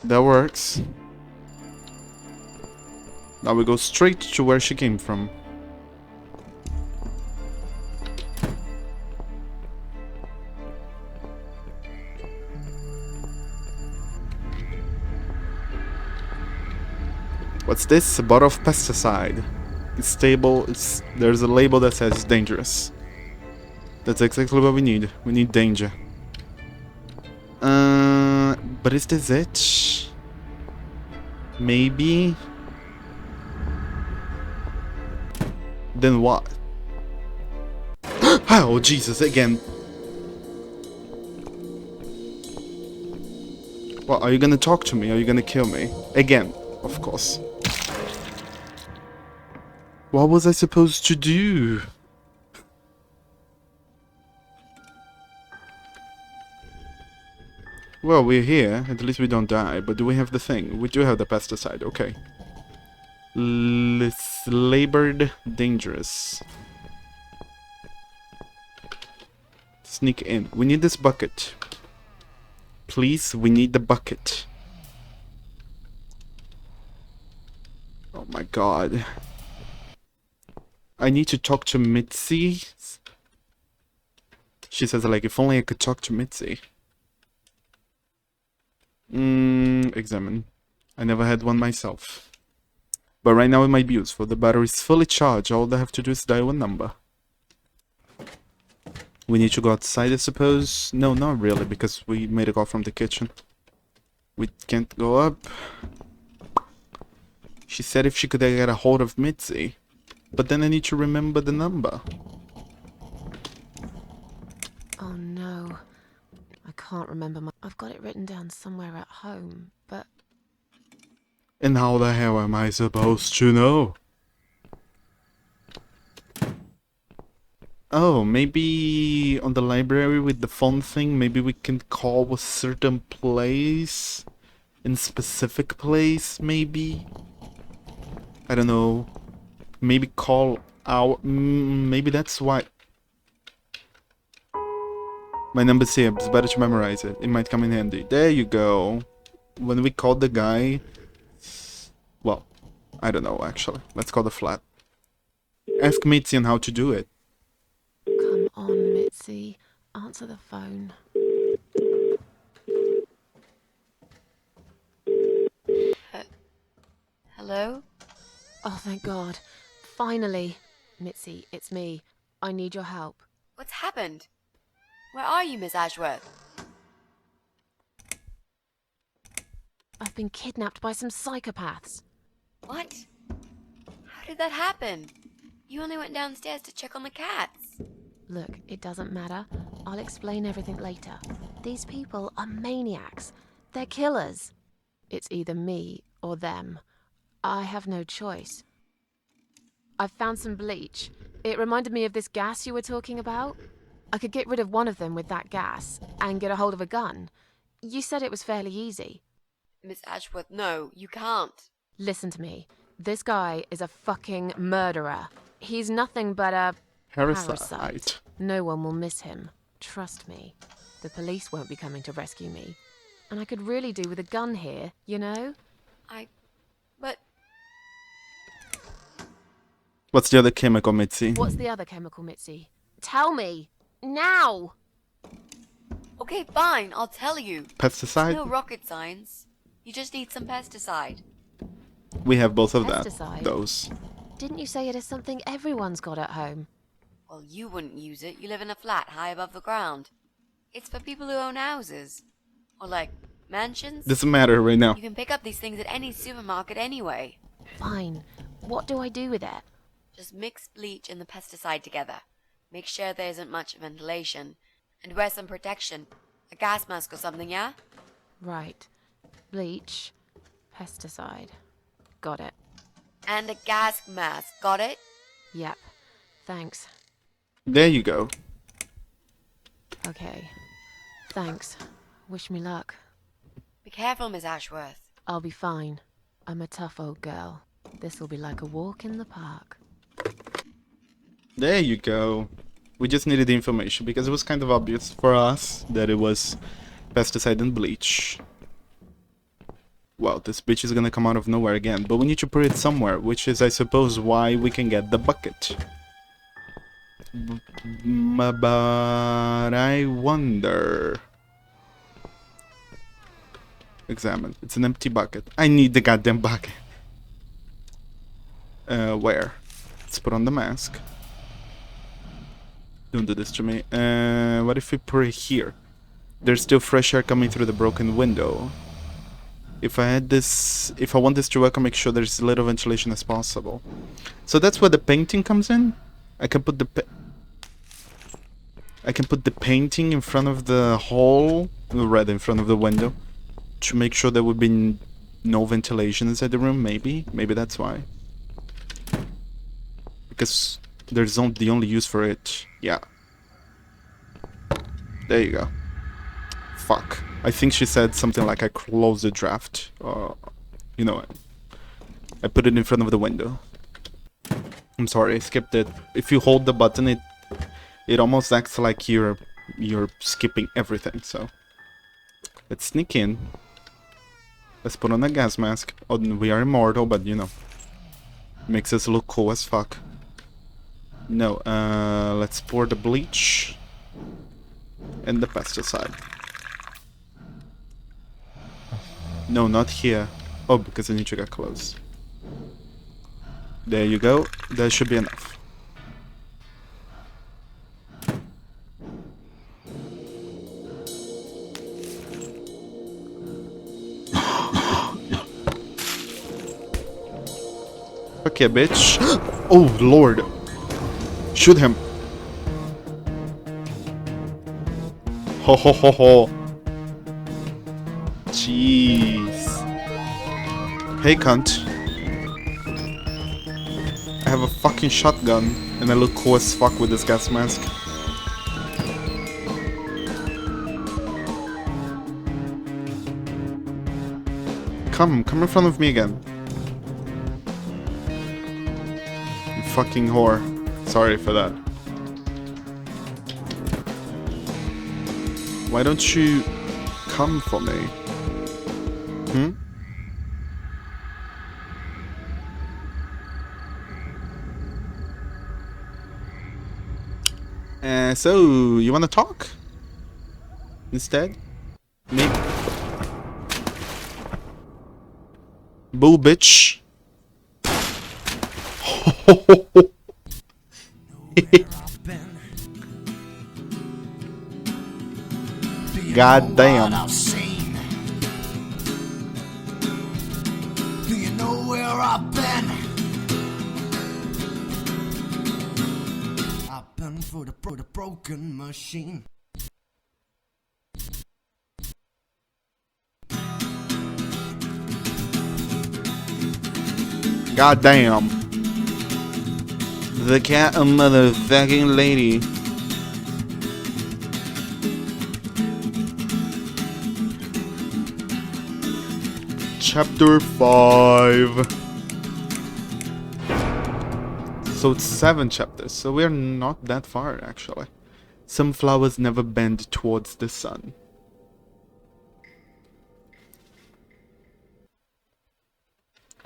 That works. Now we go straight to where she came from. What's this? A bottle of pesticide. It's stable. There's a label that says it's dangerous. That's exactly what we need. We need danger. But is this it? Maybe. Then what? Oh, Jesus, again. What, are you gonna talk to me? Are you gonna kill me? Again, of course. What was I supposed to do? Well, we're here. At least we don't die. But do we have the thing? We do have the pesticide. Okay. It's labored dangerous. Sneak in. We need this bucket. Please, we need the bucket. Oh my god. I need to talk to Mitzi. She says, like, if only I could talk to Mitzi. Examine. I never had one myself. But right now it might be useful. The battery is fully charged. All I have to do is dial a number. We need to go outside, I suppose. No, not really, because we made a call from the kitchen. We can't go up. She said if she could get a hold of Mitzi. But then I need to remember the number. Oh no. I can't remember my... I've got it written down somewhere at home, but... And how the hell am I supposed to know? Oh, maybe on the library with the phone thing, maybe we can call a certain place? In specific place, maybe? I don't know. Maybe call our... maybe that's why... My number's here, it's better to memorize it. It might come in handy. There you go. When we called the guy... Well, I don't know, actually. Let's call the flat. Ask Mitzi on how to do it. Come on, Mitzi. Answer the phone. Hello? Oh, thank God. Finally. Mitzi, it's me. I need your help. What's happened? Where are you, Miss Ashworth? I've been kidnapped by some psychopaths. What? How did that happen? You only went downstairs to check on the cats. Look, it doesn't matter. I'll explain everything later. These people are maniacs. They're killers. It's either me or them. I have no choice. I've found some bleach. It reminded me of this gas you were talking about. I could get rid of one of them with that gas and get a hold of a gun. You said it was fairly easy. Miss Ashworth, no, you can't. Listen to me. This guy is a fucking murderer. He's nothing but a... Parasite. No one will miss him. Trust me. The police won't be coming to rescue me. And I could really do with a gun here, you know? But... What's the other chemical, Mitzi? What's the other chemical, Mitzi? Tell me! Now! Okay, fine, I'll tell you. It's Pesticide? no rocket science. You just need some pesticide. We have both of that. Pesticide? Those. Didn't you say it is something everyone's got at home? Well, you wouldn't use it. You live in a flat high above the ground. It's for people who own houses. Or like, mansions. Doesn't matter right now. You can pick up these things at any supermarket anyway. Fine. What do I do with it? Just mix bleach and the pesticide together. Make sure there isn't much ventilation. And wear some protection. A gas mask or something, yeah? Right. Bleach. Pesticide. Got it. And a gas mask, got it? Yep. Thanks. There you go. Okay. Thanks. Wish me luck. Be careful, Miss Ashworth. I'll be fine. I'm a tough old girl. This'll be like a walk in the park. There you go. We just needed the information because it was kind of obvious for us that it was pesticide and bleach. Well, this bitch is gonna come out of nowhere again, but we need to put it somewhere, which is, I suppose, why we can get the bucket. But I wonder... Examine. It's an empty bucket. I need the goddamn bucket. Where? Let's put on the mask. Don't do this to me. What if we put it here? There's still fresh air coming through the broken window. If I want this to work, I'll make sure there's as little ventilation as possible. So that's where the painting comes in. I can put the painting in front of the hole, rather in front of the window, to make sure there would be no ventilation inside the room. Maybe that's why. Because there's the only use for it. Yeah. There you go. Fuck. I think she said something like I closed the draft. You know what? I put it in front of the window. I'm sorry, I skipped it. If you hold the button, it almost acts like you're skipping everything, so. Let's sneak in. Let's put on a gas mask. Oh, we are immortal, but you know. Makes us look cool as fuck. No, let's pour the bleach. And the pesticide. No, not here. Oh, because I need to get close. There you go. That should be enough. Okay, bitch. Oh, Lord. Shoot him. Ho ho ho ho. Jeez. Hey, cunt. I have a fucking shotgun, and I look cool as fuck with this gas mask. Come in front of me again. You fucking whore. Sorry for that. Why don't you come for me? Hmm? So, you wanna talk? Instead? Maybe. Boo, bitch. God damn. Do you know where I've been? I've been for the broken machine. God damn. The cat a motherfucking lady. Chapter 5. So it's 7 chapters, so we're not that far actually. Some flowers never bend towards the sun.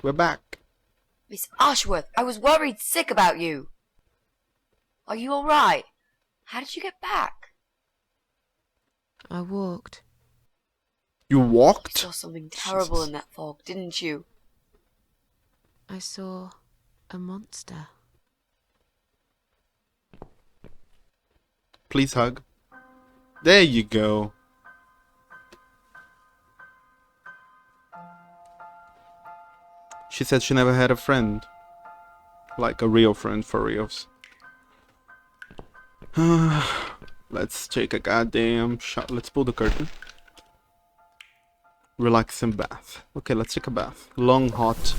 We're back. Miss Ashworth, I was worried sick about you. Are you alright? How did you get back? I walked. You You walked? saw something terrible Jesus. in that fog, didn't you? I saw a monster. Please hug. There you go. She said she never had a friend. Like a real friend for reals. Let's take a goddamn shot. Let's pull the curtain. Relaxing bath. Okay, let's take a bath. Long, hot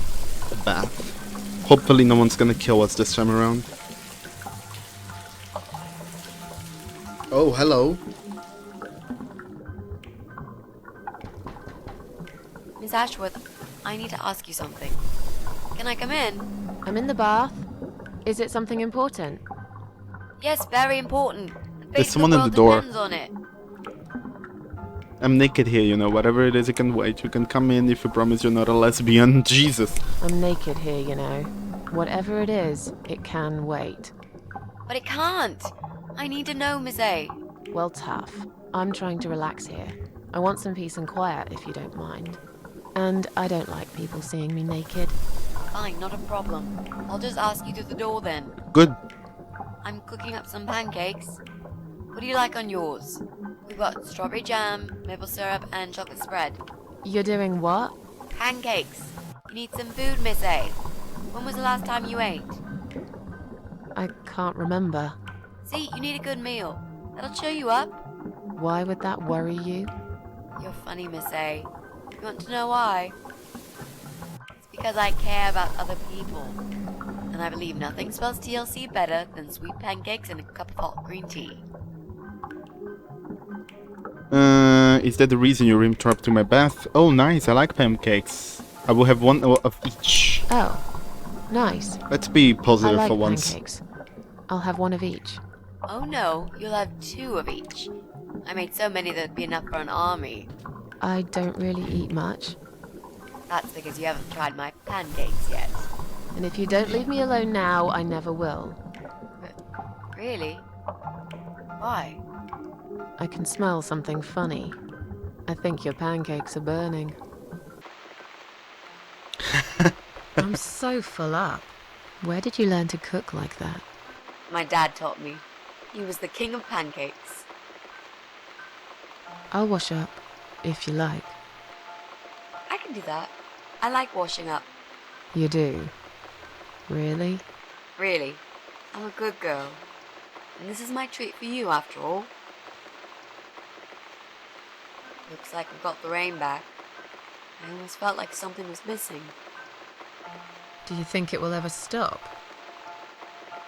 bath. Hopefully no one's gonna kill us this time around. Oh, hello. Miss Ashworth, I need to ask you something. Can I come in? I'm in the bath. Is it something important? Yes, very important. The There's fate of someone the in the world door. depends on it. I'm naked here, you know. Whatever it is, it can wait. You can come in if you promise you're not a lesbian. Jesus. I'm naked here, you know. Whatever it is, it can wait. But it can't. I need to know, Miss A. Well, tough. I'm trying to relax here. I want some peace and quiet, if you don't mind. And I don't like people seeing me naked. Fine, not a problem. I'll just ask you through the door then. Good. I'm cooking up some pancakes. What do you like on yours? We've got strawberry jam, maple syrup, and chocolate spread. You're doing what? Pancakes. You need some food, Miss A. When was the last time you ate? I can't remember. See, you need a good meal. That'll cheer you up. Why would that worry you? You're funny, Miss A. You want to know why? It's because I care about other people. And I believe nothing spells TLC better than sweet pancakes and a cup of hot green tea. Is that the reason you're interrupting my bath? Oh, nice. I like pancakes. I will have one of each. Oh, nice. Let's be I positive like for once. pancakes. I'll have one of each. Oh no, you'll have 2 of each. I made so many that'd be enough for an army. I don't really eat much. That's because you haven't tried my pancakes yet. And if you don't leave me alone now, I never will. Really? Why? I can smell something funny. I think your pancakes are burning. I'm so full up. Where did you learn to cook like that? My dad taught me. He was the king of pancakes. I'll wash up, if you like. I can do that. I like washing up. You do? Really? Really. I'm a good girl. And this is my treat for you, after all. Looks like we've got the rain back. I almost felt like something was missing. Do you think it will ever stop?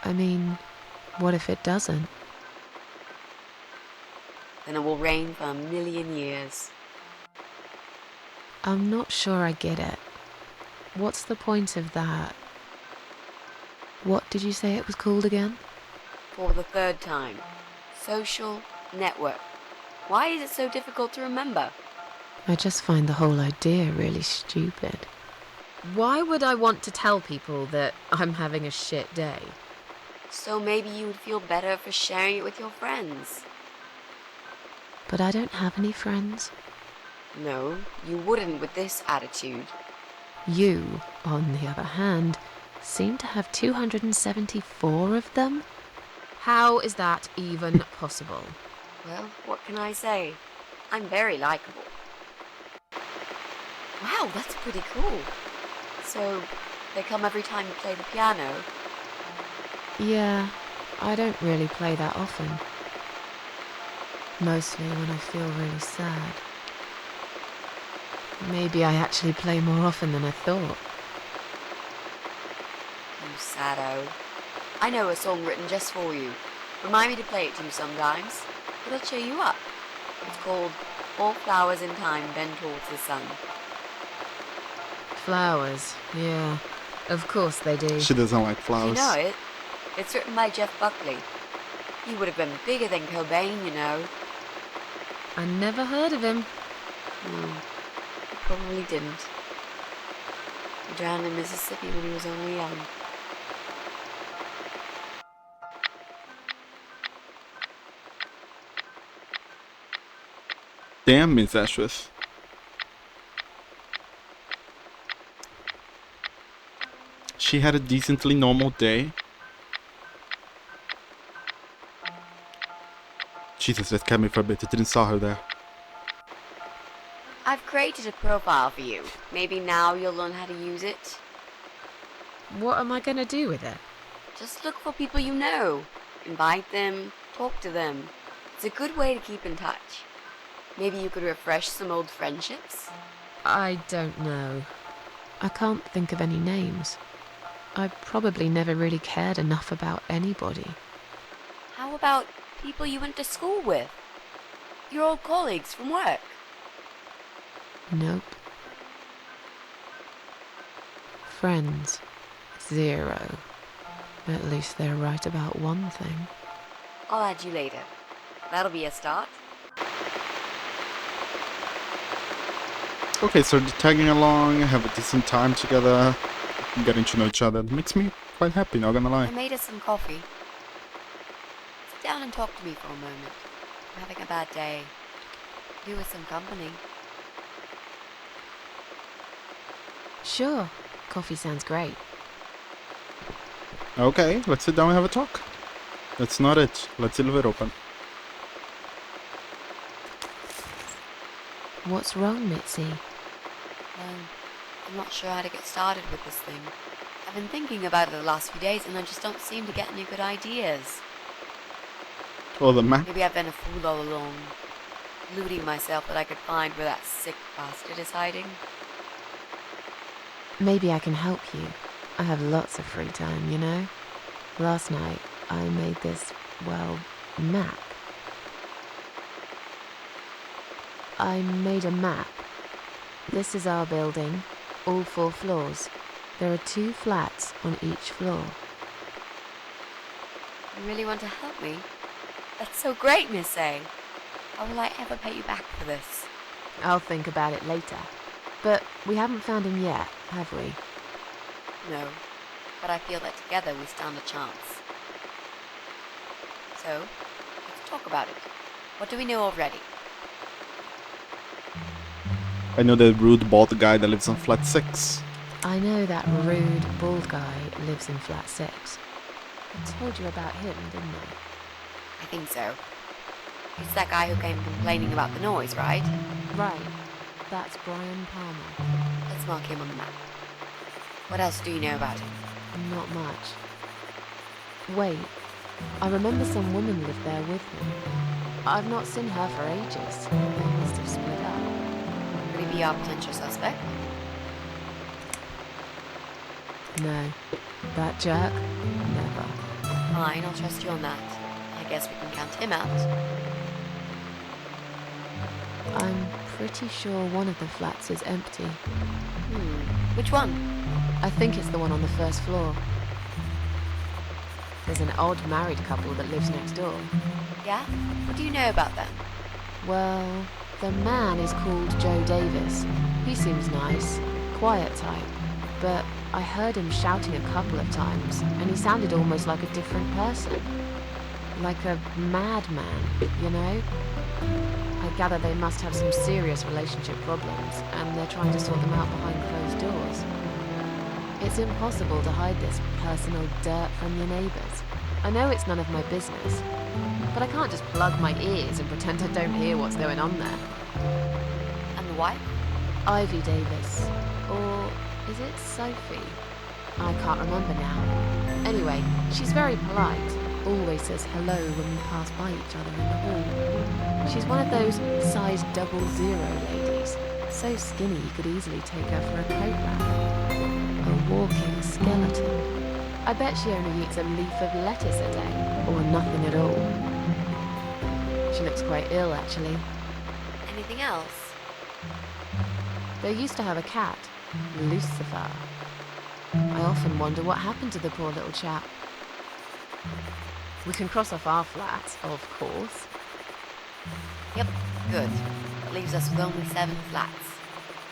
I mean, what if it doesn't? Then it will rain for 1,000,000 years. I'm not sure I get it. What's the point of that? What did you say it was called again? For the 3rd time. Social network. Why is it so difficult to remember? I just find the whole idea really stupid. Why would I want to tell people that I'm having a shit day? So maybe you would feel better for sharing it with your friends. But I don't have any friends. No, you wouldn't with this attitude. You, on the other hand, seem to have 274 of them? How is that even possible? Well, what can I say? I'm very likable. Wow, that's pretty cool. So, they come every time you play the piano? Yeah, I don't really play that often. Mostly when I feel really sad. Maybe I actually play more often than I thought. You saddo. I know a song written just for you. Remind me to play it to you sometimes. It'll cheer you up. It's called All Flowers in Time Bend Towards the Sun. Flowers, yeah. Of course they do. She doesn't like You flowers. know it? It's written by Jeff Buckley. He would have been bigger than Cobain, you know. I never heard of him. No, he probably didn't. He drowned in Mississippi when he was only young. Damn, Miss Ashworth. She had a decently normal day. Jesus, that kept me for a bit. I didn't saw her there. I've created a profile for you. Maybe now you'll learn how to use it. What am I gonna do with it? Just look for people you know. Invite them, talk to them. It's a good way to keep in touch. Maybe you could refresh some old friendships? I don't know. I can't think of any names. I probably never really cared enough about anybody. How about people you went to school with? Your old colleagues from work? Nope. Friends. 0. At least they're right about one thing. I'll add you later. That'll be a start. Okay, so tagging along, have a decent time together, getting to know each other. It makes me quite happy, not gonna I lie. made us some coffee. Sit down and talk to me for a moment. I'm having a bad day. You with some company. Sure. Coffee sounds great. Okay, let's sit down and have a talk. That's not it. Let's leave it open. What's wrong, Mitzi? I'm not sure how to get started with this thing. I've been thinking about it the last few days and I just don't seem to get any good ideas. Oh, the map. Maybe I've been a fool all along, deluding myself that I could find where that sick bastard is hiding. Maybe I can help you. I have lots of free time, you know? Last night, I made this, well, map. I made a map. This is our building, all 4 floors. There are 2 flats on each floor. You really want to help me? That's so great, Miss A. How will I ever pay you back for this? I'll think about it later. But we haven't found him yet, have we? No, but I feel that together we stand a chance. So, let's talk about it. What do we know already? I know the rude bald guy that lives on flat 6. I know that rude, bald guy lives in flat 6. I told you about him, didn't I? I think so. It's that guy who came complaining about the noise, right? Right. That's Brian Palmer. Let's mark him on the map. What else do you know about him? Not much. Wait, I remember some woman lived there with him. I've not seen her for ages. They must have split up. Could he be our potential suspect? No. That jerk? Never. Fine, I'll trust you on that. I guess we can count him out. I'm pretty sure one of the flats is empty. Which one? I think it's the one on the first floor. There's an odd married couple that lives next door. Yeah? What do you know about them? Well, the man is called Joe Davis. He seems nice, quiet type, but I heard him shouting a couple of times, and he sounded almost like a different person. Like a madman, you know? I gather they must have some serious relationship problems, and they're trying to sort them out behind closed doors. It's impossible to hide this personal dirt from your neighbours. I know it's none of my business, but I can't just plug my ears and pretend I don't hear what's going on there. And the wife? Ivy Davis. Or is it Sophie? I can't remember now. Anyway, she's very polite. Always says hello when we pass by each other in the hall. She's one of those size 00 ladies. So skinny you could easily take her for a coat rack. A walking skeleton. I bet she only eats a leaf of lettuce a day, or nothing at all. She looks quite ill, actually. Anything else? They used to have a cat, Lucifer. I often wonder what happened to the poor little chap. We can cross off our flat, of course. Yep, good. That leaves us with only 7 flats.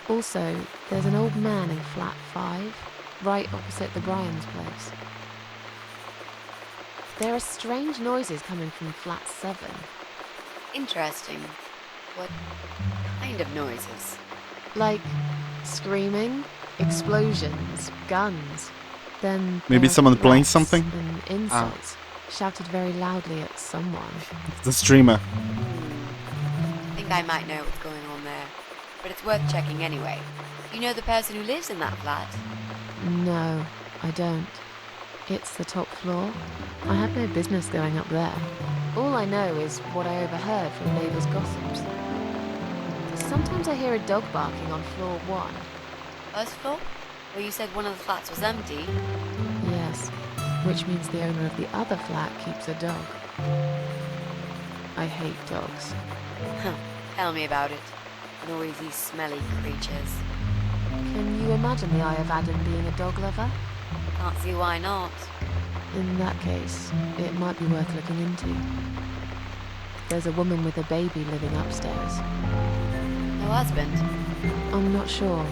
Also, there's an old man in flat 5, right opposite the Bryans' place. There are strange noises coming from flat 7. Interesting. What kind of noises? Like screaming, explosions, guns. Then Maybe there are someone playing threats something? and insults shouted very loudly at someone. The streamer. I think I might know what's going on there, but it's worth checking anyway. You know the person who lives in that flat? No, I don't. It's the top floor. I have no business going up there. All I know is what I overheard from neighbors' gossips. Sometimes I hear a dog barking on floor 1. First floor? Where you said one of the flats was empty? Yes, which means the owner of the other flat keeps a dog. I hate dogs. Tell me about it. Noisy, smelly creatures. Can you imagine the Eye of Adam being a dog lover? Can't see why not. In that case, it might be worth looking into. There's a woman with a baby living upstairs. No husband? I'm not sure.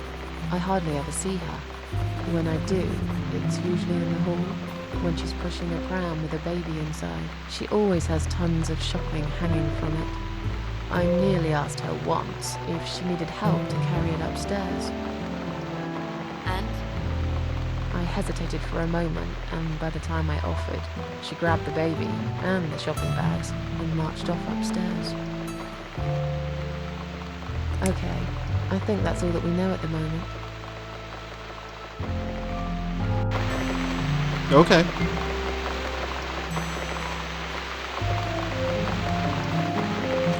I hardly ever see her. When I do, it's usually in the hall, when she's pushing a pram with a baby inside. She always has tons of shopping hanging from it. I nearly asked her once if she needed help to carry it upstairs. And? I hesitated for a moment, and by the time I offered, she grabbed the baby and the shopping bags and marched off upstairs. Okay, I think that's all that we know at the moment. Okay.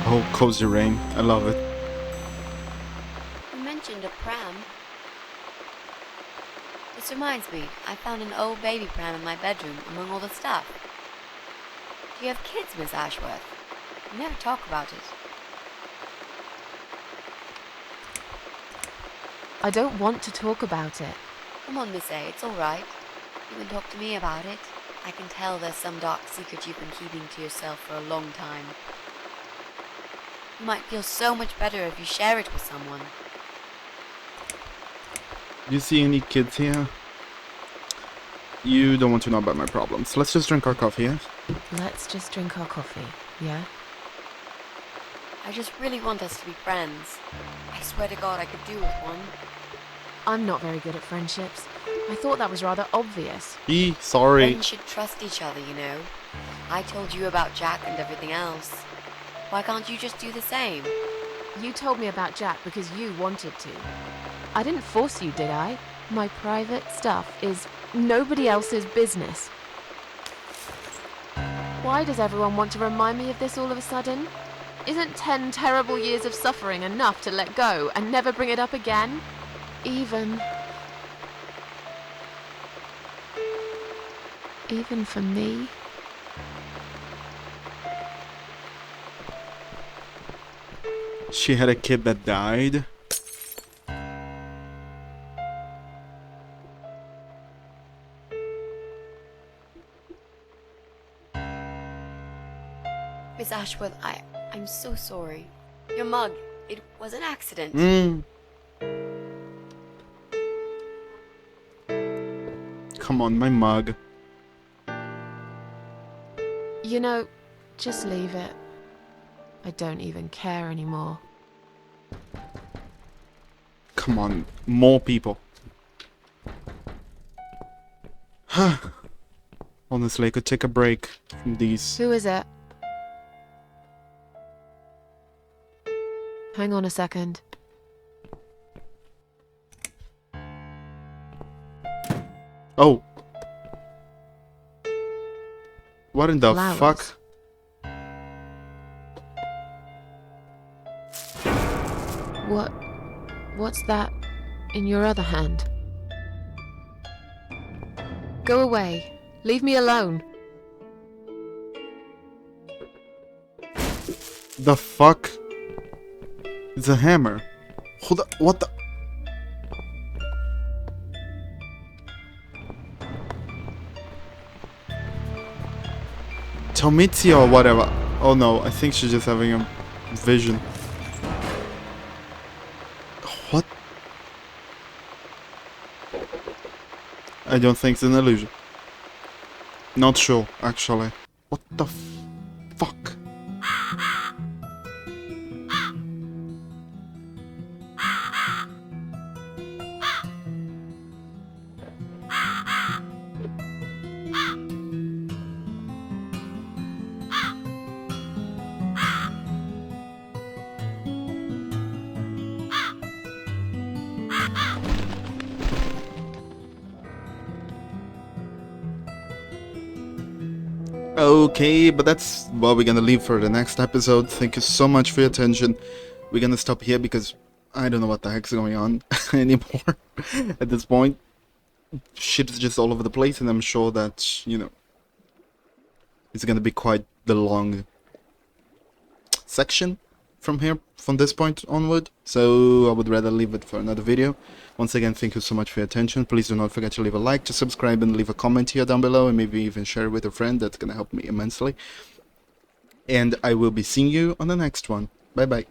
Oh, cozy rain. I love it. You mentioned a pram. This reminds me, I found an old baby pram in my bedroom among all the stuff. Do you have kids, Miss Ashworth? You never talk about it. I don't want to talk about it. Come on, Miss A, it's alright. You can talk to me about it. I can tell there's some dark secret you've been keeping to yourself for a long time. You might feel so much better if you share it with someone. Do you see any kids here? You don't want to know about my problems. Let's just drink our coffee, yeah? Let's just drink our coffee, yeah? I just really want us to be friends. I swear to God I could do with one. I'm not very good at friendships. I thought that was rather obvious. Sorry. Friends should trust each other, you know. I told you about Jack and everything else. Why can't you just do the same? You told me about Jack because you wanted to. I didn't force you, did I? My private stuff is nobody else's business. Why does everyone want to remind me of this all of a sudden? Isn't 10 terrible years of suffering enough to let go and never bring it up again? Even for me? She had a kid that died. Miss Ashworth, I'm so sorry. Your mug, it was an accident. Come on, my mug. You know, just leave it. I don't even care anymore. Come on, more people. Honestly, I could take a break from these. Who is it? Hang on a second. Oh. What in the Flowers. fuck? What's that in your other hand? Go away. Leave me alone. The fuck? It's a hammer. Hold up, what the? Tomitsia or whatever. Oh no, I think she's just having a vision. What? I don't think it's an illusion. Not sure, actually. What the fuck? Okay, but that's what we're gonna leave for the next episode. Thank you so much for your attention. We're gonna stop here because I don't know what the heck's going on anymore at this point. Shit's just all over the place, and I'm sure that, you know, it's gonna be quite the long section from this point onward, so I would rather leave it for another video. Once again, thank you so much for your attention. Please do not forget to leave a like, to subscribe, and leave a comment here down below, and maybe even share it with a friend. That's gonna help me immensely. And I will be seeing you on the next one. Bye bye.